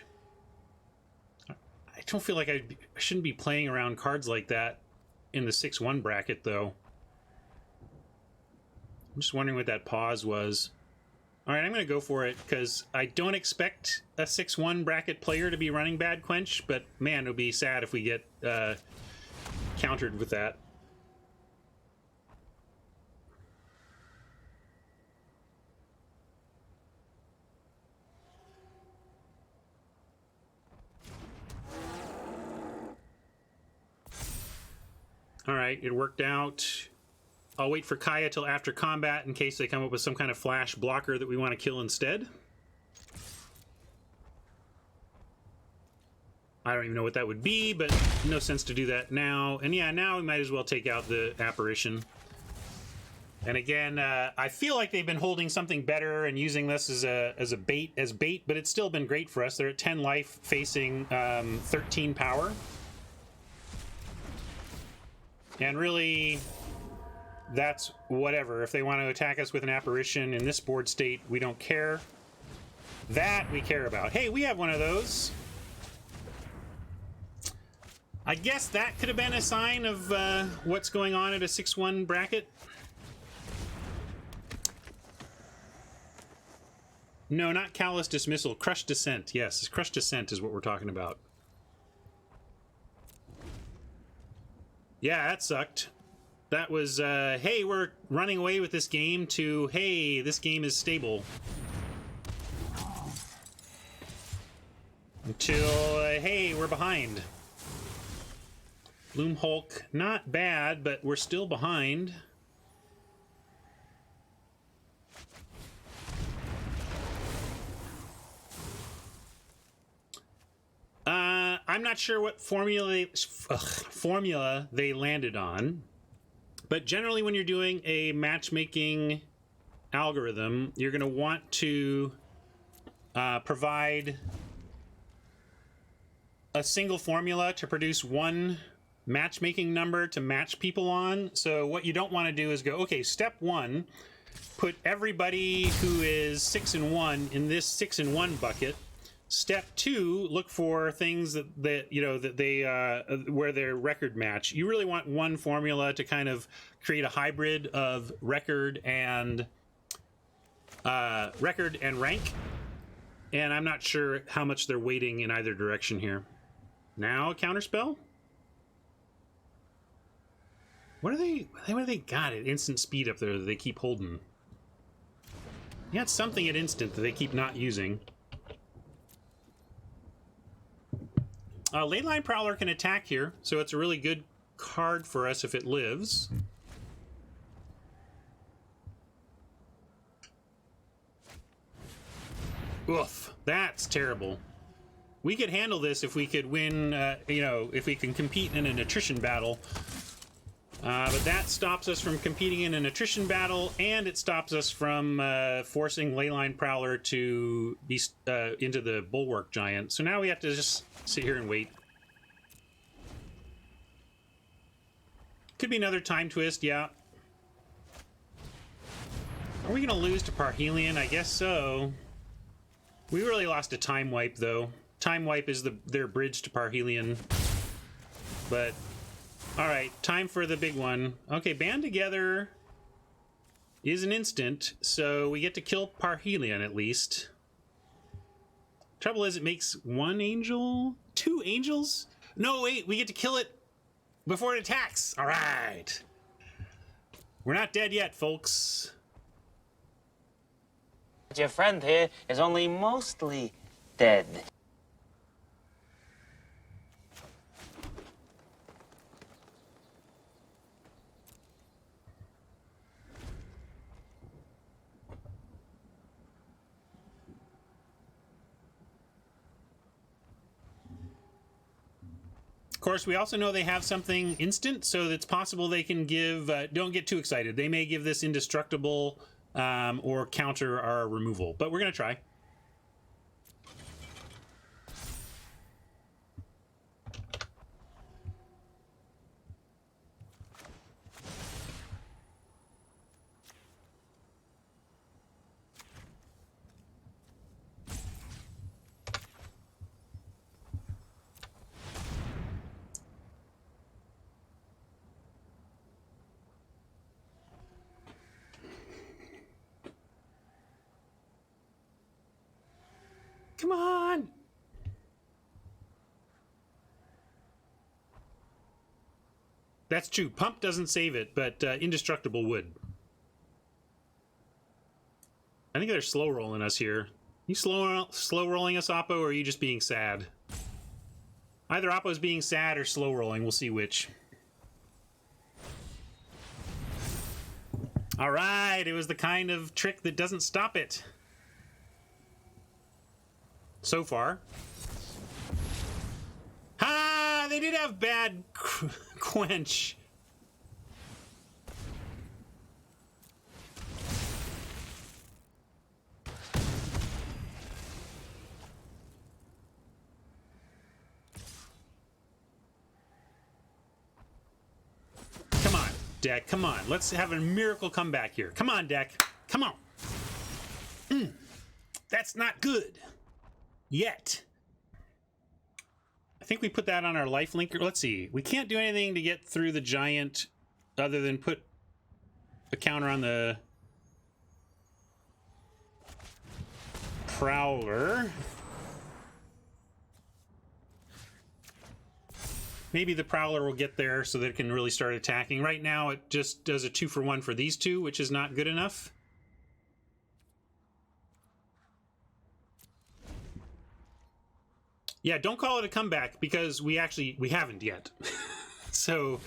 I don't feel like I shouldn't be playing around cards like that in the 6-1 bracket, though. I'm just wondering what that pause was. All right, I'm going to go for it, because I don't expect a 6-1 bracket player to be running bad Quench, but man, it would be sad if we get countered with that. All right, it worked out. I'll wait for Kaya till after combat in case they come up with some kind of flash blocker that we want to kill instead. I don't even know what that would be, but no sense to do that now. And yeah, now we might as well take out the Apparition. And again, I feel like they've been holding something better and using this as bait, but it's still been great for us. They're at 10 life facing 13 power. And really, that's whatever. If they want to attack us with an Apparition in this board state, we don't care. That we care about. Hey, we have one of those. I guess that could have been a sign of what's going on at a 6-1 bracket. No, not Callous Dismissal. Crushed Descent. Yes, Crushed Descent is what we're talking about. Yeah, that sucked. That was, hey, we're running away with this game, to, hey, this game is stable. Until, hey, we're behind. Bloom Hulk, not bad, but we're still behind. I'm not sure what formula they landed on, but generally when you're doing a matchmaking algorithm, you're going to want to provide a single formula to produce one matchmaking number to match people on. So what you don't want to do is go, okay, step 1, put everybody who is 6 and 1 in this 6 and 1 bucket. Step 2, look for things that they where their record match. You really want one formula to kind of create a hybrid of record and rank. And I'm not sure how much they're weighting in either direction here. Now a counterspell? What do they got at instant speed up there that they keep holding? Yeah, it's something at instant that they keep not using. Leyline Prowler can attack here, so it's a really good card for us if it lives. Oof, that's terrible. We could handle this if we could win, if we can compete in an attrition battle. But that stops us from competing in an attrition battle, and it stops us from forcing Leyline Prowler to be into the Bulwark Giant. So now we have to just sit here and wait. Could be another Time Twist, yeah. Are we going to lose to Parhelion? I guess so. We really lost a Time Wipe, though. Time Wipe is their bridge to Parhelion. But... Alright, time for the big one. Okay, Band Together is an instant, so we get to kill Parhelion at least. Trouble is, it makes 1 angel? 2 angels? No, wait, we get to kill it before it attacks. All right. We're not dead yet, folks. Your friend here is only mostly dead. Of course, we also know they have something instant, so it's possible they can give... don't get too excited. They may give this indestructible or counter our removal, but we're going to try. Come on! That's true. Pump doesn't save it, but indestructible would. I think they're slow rolling us here. You slow rolling us, Oppo, or are you just being sad? Either Oppo's being sad or slow rolling. We'll see which. All right, it was the kind of trick that doesn't stop it. So far. Ha! They did have bad quench. Come on, deck. Come on. Let's have a miracle comeback here. Come on, deck. Come on. That's not good. Yet. I think we put that on our life linker. Let's see. We can't do anything to get through the giant other than put a counter on the Prowler. Maybe the Prowler will get there so that it can really start attacking. Right now, it just does a 2-for-1 for these two, which is not good enough. Yeah, don't call it a comeback because we haven't yet. So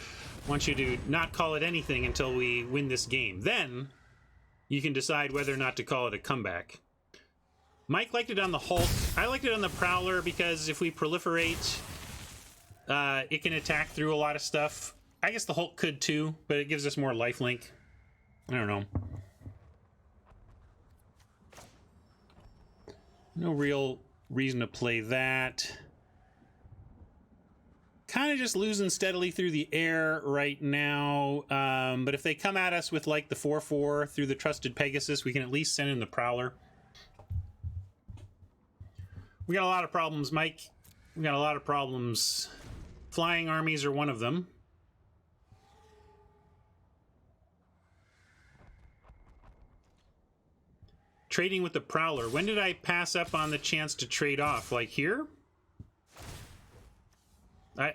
I want you to not call it anything until we win this game. Then you can decide whether or not to call it a comeback. Mike liked it on the Hulk. I liked it on the Prowler because if we proliferate, it can attack through a lot of stuff. I guess the Hulk could too, but it gives us more lifelink. I don't know. No real reason to play that. Kind of just losing steadily through the air right now. But if they come at us with like the 4/4 through the Trusted Pegasus, we can at least send in the Prowler. We got a lot of problems, Mike. We got a lot of problems. Flying armies are one of them. Trading with the Prowler. When did I pass up on the chance to trade off? Like here? I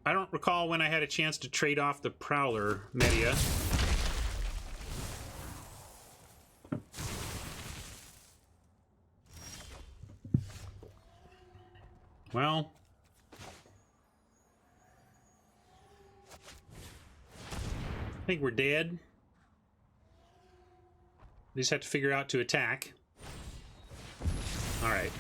don't recall when I had a chance to trade off the Prowler, Media. Well, I think we're dead. We just have to figure out to attack. All right.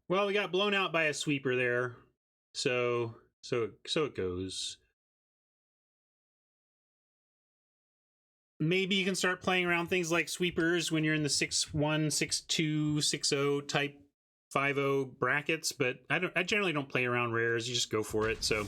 Well, we got blown out by a sweeper there. So it goes. Maybe you can start playing around things like sweepers when you're in the 6-1, 6-2, 6-0 type 5-0 brackets, but I generally don't play around rares. You just go for it. So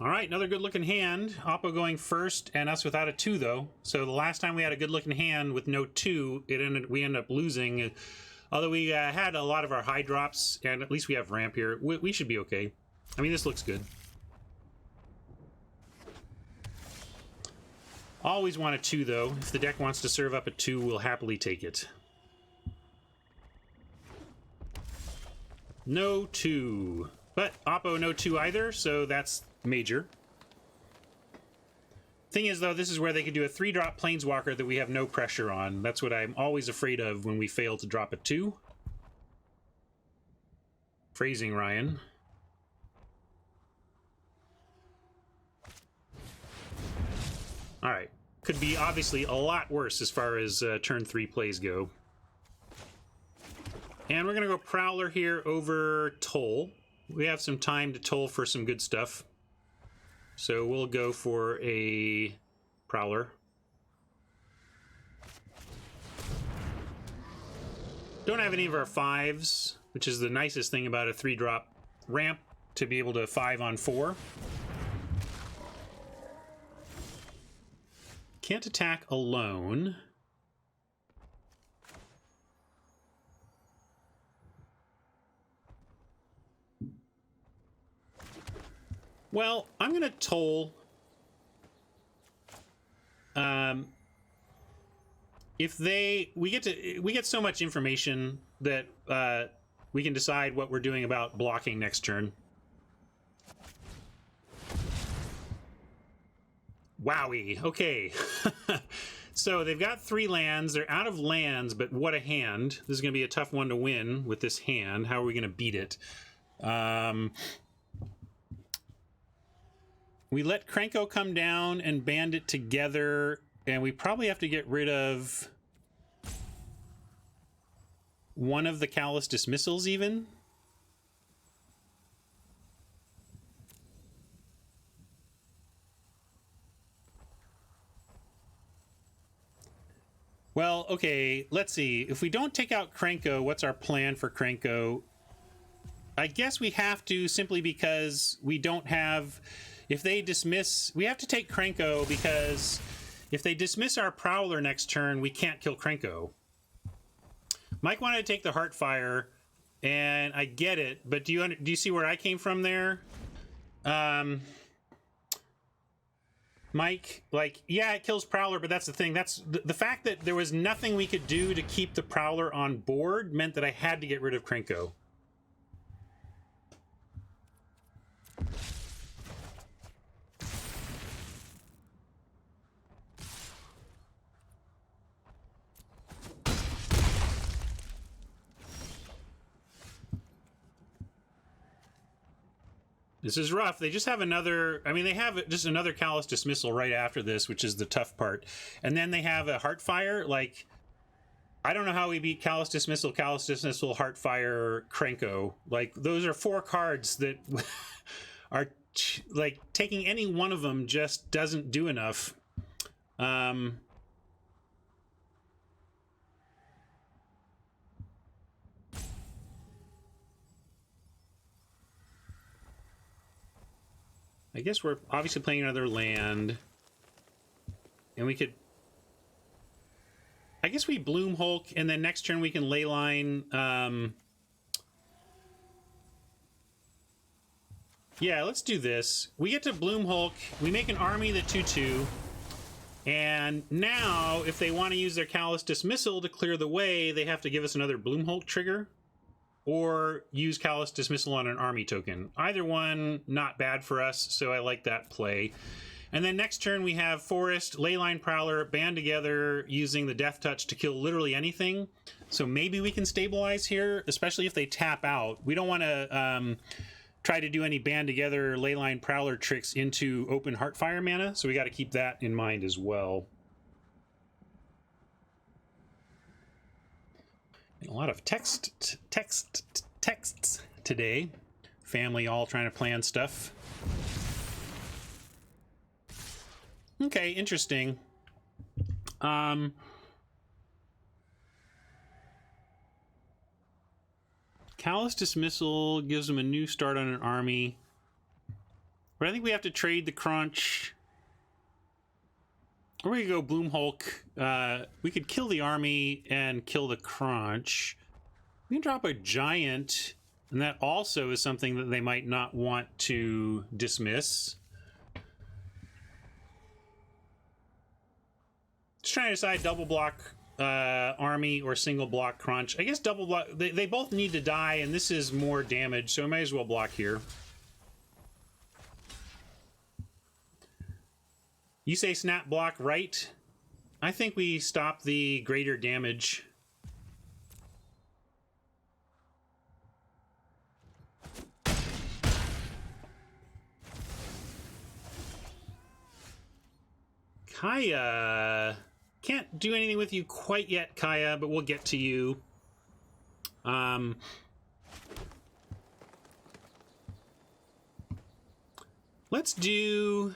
All right, another good-looking hand. Oppo going first, and us without a 2, though. So the last time we had a good-looking hand with no 2, we ended up losing. Although we had a lot of our high drops, and at least we have ramp here. We should be okay. I mean, this looks good. Always want a 2, though. If the deck wants to serve up a 2, we'll happily take it. No 2. But Oppo no 2 either, so that's major. Thing is, though, this is where they could do a 3-drop Planeswalker that we have no pressure on. That's what I'm always afraid of when we fail to drop a 2. Phrasing, Ryan. Alright. Could be, obviously, a lot worse as far as turn 3 plays go. And we're going to go Prowler here over Toll. We have some time to Toll for some good stuff. So we'll go for a Prowler. Don't have any of our 5s, which is the nicest thing about a 3-drop ramp, to be able to 5 on 4. Can't attack alone. Well, I'm going to Toll. If we get so much information that we can decide what we're doing about blocking next turn. Wowie. Okay. So they've got 3 lands. They're out of lands, but what a hand. This is going to be a tough one to win with this hand. How are we going to beat it? We let Krenko come down and band it together, and we probably have to get rid of one of the Callous Dismissals even. Well, okay, let's see. If we don't take out Krenko, what's our plan for Krenko? I guess we have to, simply because we don't have... If they dismiss... We have to take Krenko because if they dismiss our Prowler next turn, we can't kill Krenko. Mike wanted to take the Heartfire, and I get it, but do you see where I came from there? Mike, like, yeah, it kills Prowler, but that's the thing. That's the fact that there was nothing we could do to keep the Prowler on board meant that I had to get rid of Krenko. This is rough. They just have another... I mean, they have just another Callous Dismissal right after this, which is the tough part. And then they have a Heartfire. Like, I don't know how we beat Callous Dismissal, Heartfire, Krenko. Like, those are 4 cards that are... Like, taking any one of them just doesn't do enough. I guess we're obviously playing another land. And we could... I guess we Bloom Hulk, and then next turn we can Leyline... Yeah, let's do this. We get to Bloom Hulk, we make an army the 2/2, and now, if they want to use their Callous Dismissal to clear the way, they have to give us another Bloom Hulk trigger. Or use Callous Dismissal on an army token. Either one, not bad for us, so I like that play. And then next turn we have Forest, Leyline Prowler, band together using the Death Touch to kill literally anything. So maybe we can stabilize here, especially if they tap out. We don't want to try to do any band together Leyline Prowler tricks into open Heartfire mana, so we got to keep that in mind as well. A lot of texts today. Family all trying to plan stuff. Okay, interesting. Callous Dismissal gives them a new start on an army. But I think we have to trade the Crunch. Or we could go Bloom Hulk. We could kill the army and kill the Crunch. We can drop a Giant, and that also is something that they might not want to dismiss. Just trying to decide double block army or single block Crunch. I guess double block, they both need to die, and this is more damage, so I might as well block here. You say snap block right. I think we stop the greater damage. Kaya, can't do anything with you quite yet, Kaya, but we'll get to you. Let's do...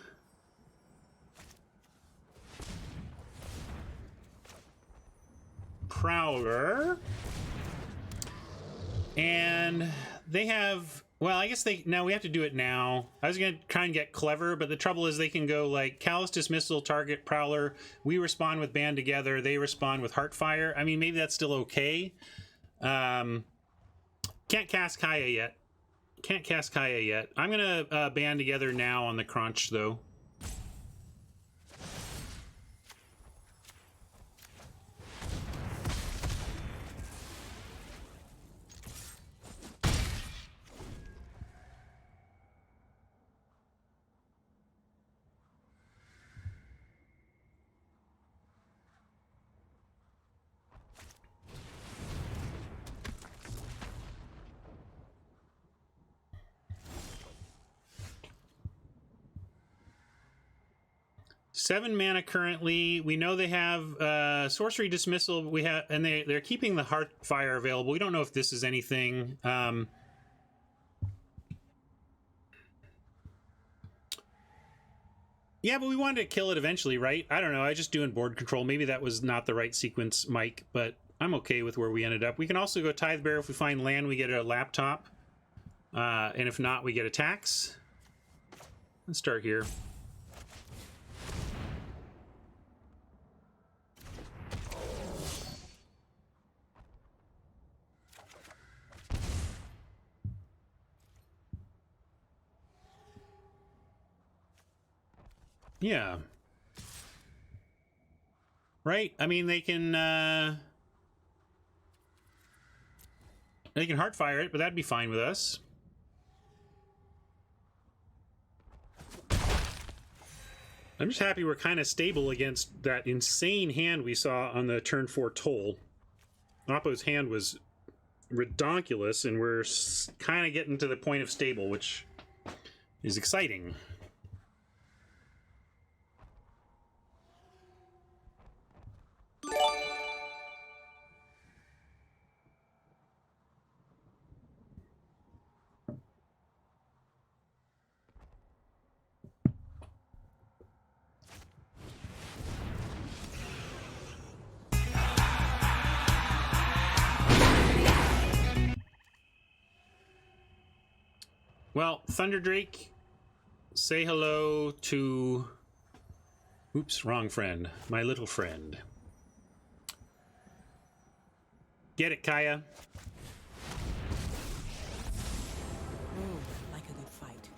Prowler. And they have... Well, I guess they... No, we have to do it now. I was going to try and get clever, but the trouble is they can go like Callous Dismissal, target Prowler. We respond with Band Together. They respond with Heartfire. I mean, maybe that's still okay. Can't cast Kaya yet. Can't cast Kaya yet. I'm going to Band Together now on the Crunch, though. Seven mana currently. We know they have sorcery dismissal. We have, and they're keeping the Heartfire available. We don't know if this is anything. Yeah, but we wanted to kill it eventually, right? I don't know. I was just doing board control. Maybe that was not the right sequence, Mike, but I'm okay with where we ended up. We can also go Tithe Bearer. If we find land, we get a laptop. And if not, we get a tax. Let's start here. Yeah. Right? I mean, they can Heartfire it, but that'd be fine with us. I'm just happy we're kind of stable against that insane hand we saw on the turn 4 Toll. Oppo's hand was redonkulous, and we're kind of getting to the point of stable, which is exciting. Well, Thunderdrake, say hello to... Oops, wrong friend. My little friend. Get it, Kaya. Like a good fight.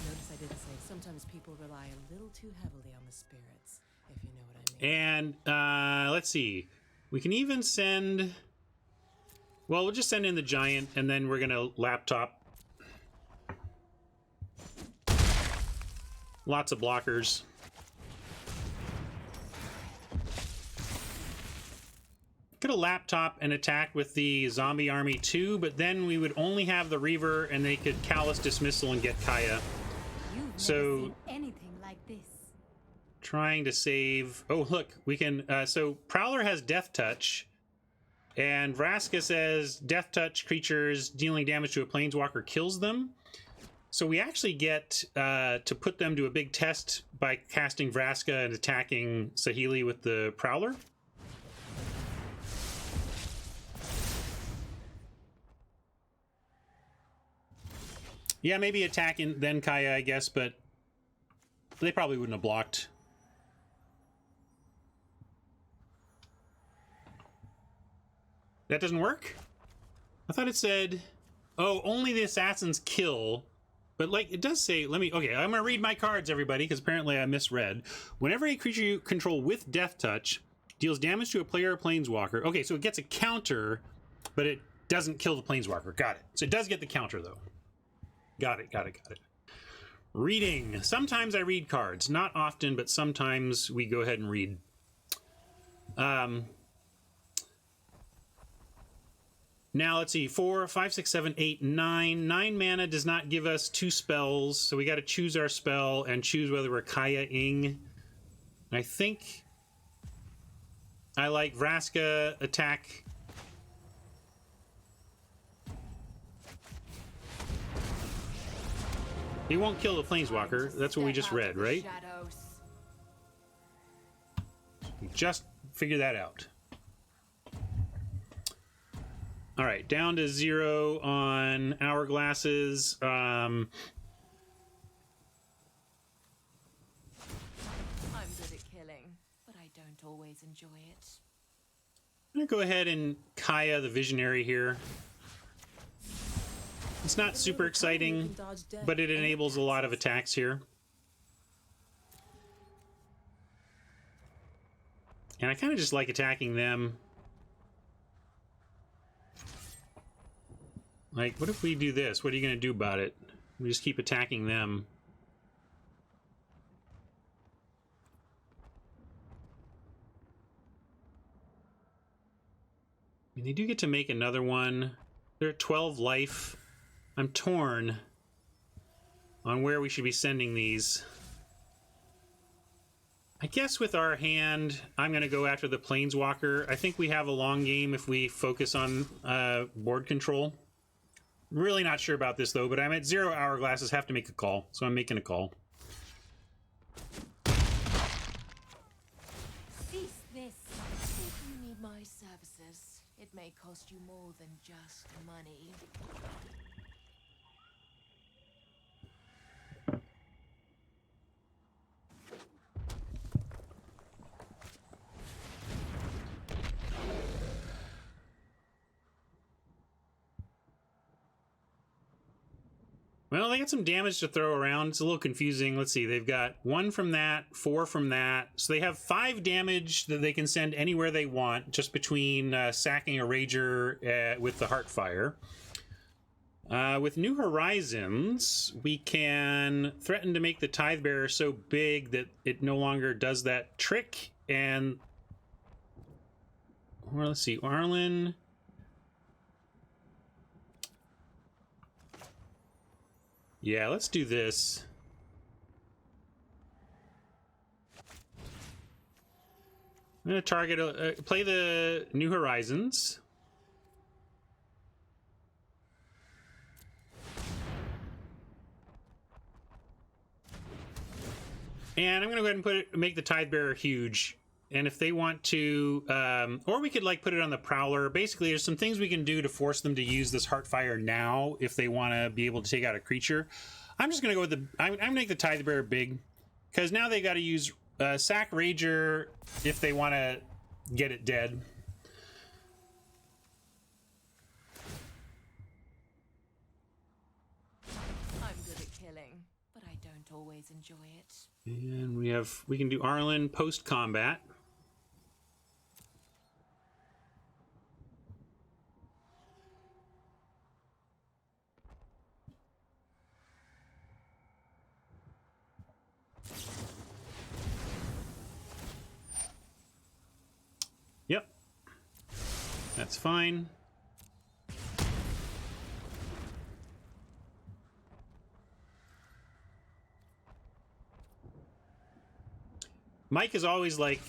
Notice I didn't say sometimes people rely a little too heavily on the spirits, if you know what I mean. And let's see. We can even send... Well, we'll just send in the Giant, and then we're going to laptop. Lots of blockers. Could have laptop and attack with the zombie army too, but then we would only have the Reaver, and they could Callous Dismissal and get Kaya. You've So- never seen anything like this. Trying to save... Oh, look, we can... so Prowler has Death Touch, and Vraska says Death Touch creatures dealing damage to a Planeswalker kills them. So we actually get to put them to a big test by casting Vraska and attacking Saheeli with the Prowler. Yeah, maybe attack and then Kaya, I guess, but they probably wouldn't have blocked. That doesn't work? I thought it said, oh, only the assassins kill. But, like, it does say, let me, okay, I'm going to read my cards, everybody, because apparently I misread. Whenever a creature you control with Death Touch deals damage to a player or planeswalker. Okay, so it gets a counter, but it doesn't kill the planeswalker. Got it. So it does get the counter, though. Got it, got it, got it. Reading. Sometimes I read cards. Not often, but sometimes we go ahead and read. Now, let's see. 4, 5, 6, 7, 8, 9. 9 mana does not give us 2 spells, so we got to choose our spell and choose whether we're Kaya-ing. I think I like Vraska attack. He won't kill the planeswalker. That's what we just read, right? We just figured that out. All right, down to 0 on hourglasses. I'm good at killing, but I don't always enjoy it. I'm gonna go ahead and Kaya the Visionary here. It's not super exciting, but it enables a lot of attacks here. And I kind of just like attacking them. Like, what if we do this? What are you going to do about it? We just keep attacking them. I mean, they do get to make another one. They're at 12 life. I'm torn on where we should be sending these. I guess with our hand, I'm going to go after the Planeswalker. I think we have a long game if we focus on board control. Really not sure about this, though, but I'm at 0 hourglasses, have to make a call, so I'm making a call. Cease this. If you need my services, it may cost you more than just money. Well, they got some damage to throw around. It's a little confusing. Let's see. They've got 1 from that, 4 from that. So they have 5 damage that they can send anywhere they want, just between sacking a Rager with the Heartfire. With New Horizons, we can threaten to make the Tidebearer so big that it no longer does that trick. And, well, let's see. Arlen... Yeah, let's do this. I'm going to target, play the New Horizons. And I'm going to go ahead and make the Tidebearer huge. And if they want to, or we could like put it on the Prowler. Basically, there's some things we can do to force them to use this Heartfire now if they want to be able to take out a creature. I'm just going to go with the, I'm going to make the Tidebearer big because now they got to use sack Rager if they want to get it dead. I'm good at killing, but I don't always enjoy it. And we can do Arlen post combat. Yep. That's fine. Mike is always like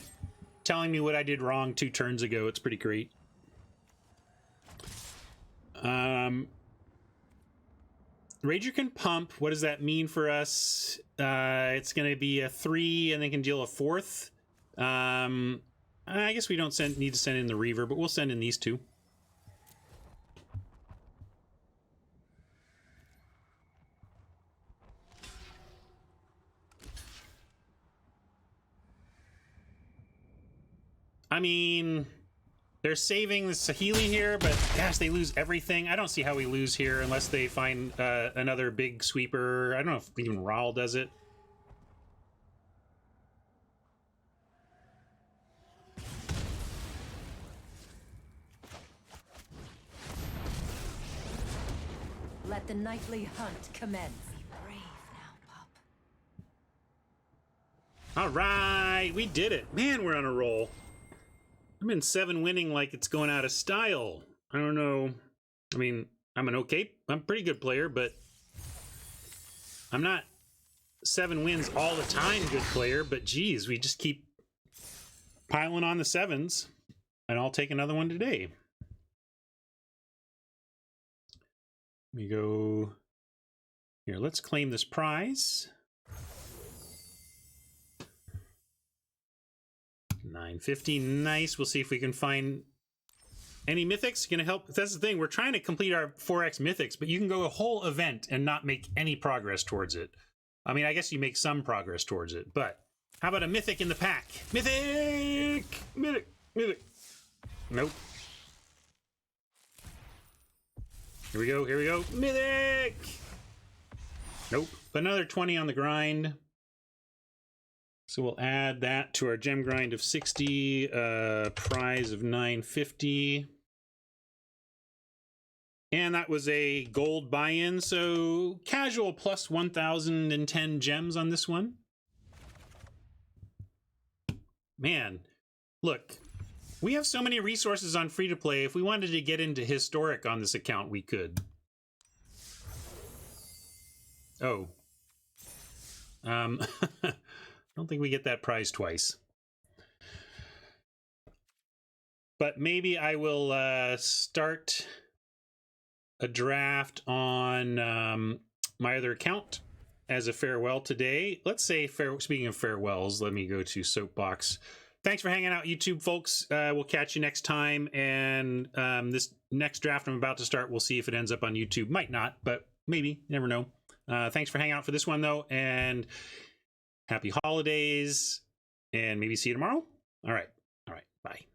telling me what I did wrong 2 turns ago. It's pretty great. Rager can pump. What does that mean for us? It's going to be a 3 and then can deal a 4th. I guess we don't need to send in the Reaver, but we'll send in these 2. I mean, they're saving the Sahili here, but gosh, they lose everything. I don't see how we lose here unless they find another big sweeper. I don't know if even Raul does it. Let the nightly hunt commence. Be brave now, pup. All right, we did it. Man, we're on a roll. I'm in 7 winning like it's going out of style. I don't know. I mean, I'm a pretty good player, but I'm not 7 wins all the time good player, but geez, we just keep piling on the 7s, and I'll take another one today. Let me go here. Let's claim this prize. 950, nice. We'll see if we can find any mythics. Gonna help. That's the thing. We're trying to complete our 4x mythics, but you can go a whole event and not make any progress towards it. I mean, I guess you make some progress towards it, but how about a mythic in the pack? Mythic! Mythic! Mythic! Nope. Here we go, here we go. Mythic! Nope. But another 20 on the grind. So we'll add that to our gem grind of 60, prize of 950. And that was a gold buy-in, so casual plus 1,010 gems on this one. Man, look, we have so many resources on free-to-play. If we wanted to get into historic on this account, we could. Oh. I don't think we get that prize twice. But maybe I will start a draft on my other account as a farewell today. Let's say, speaking of farewells, let me go to Soapbox. Thanks for hanging out, YouTube folks. We'll catch you next time. And this next draft I'm about to start, we'll see if it ends up on YouTube. Might not, but maybe. You never know. Thanks for hanging out for this one, though. And happy holidays. And maybe see you tomorrow. All right. Bye.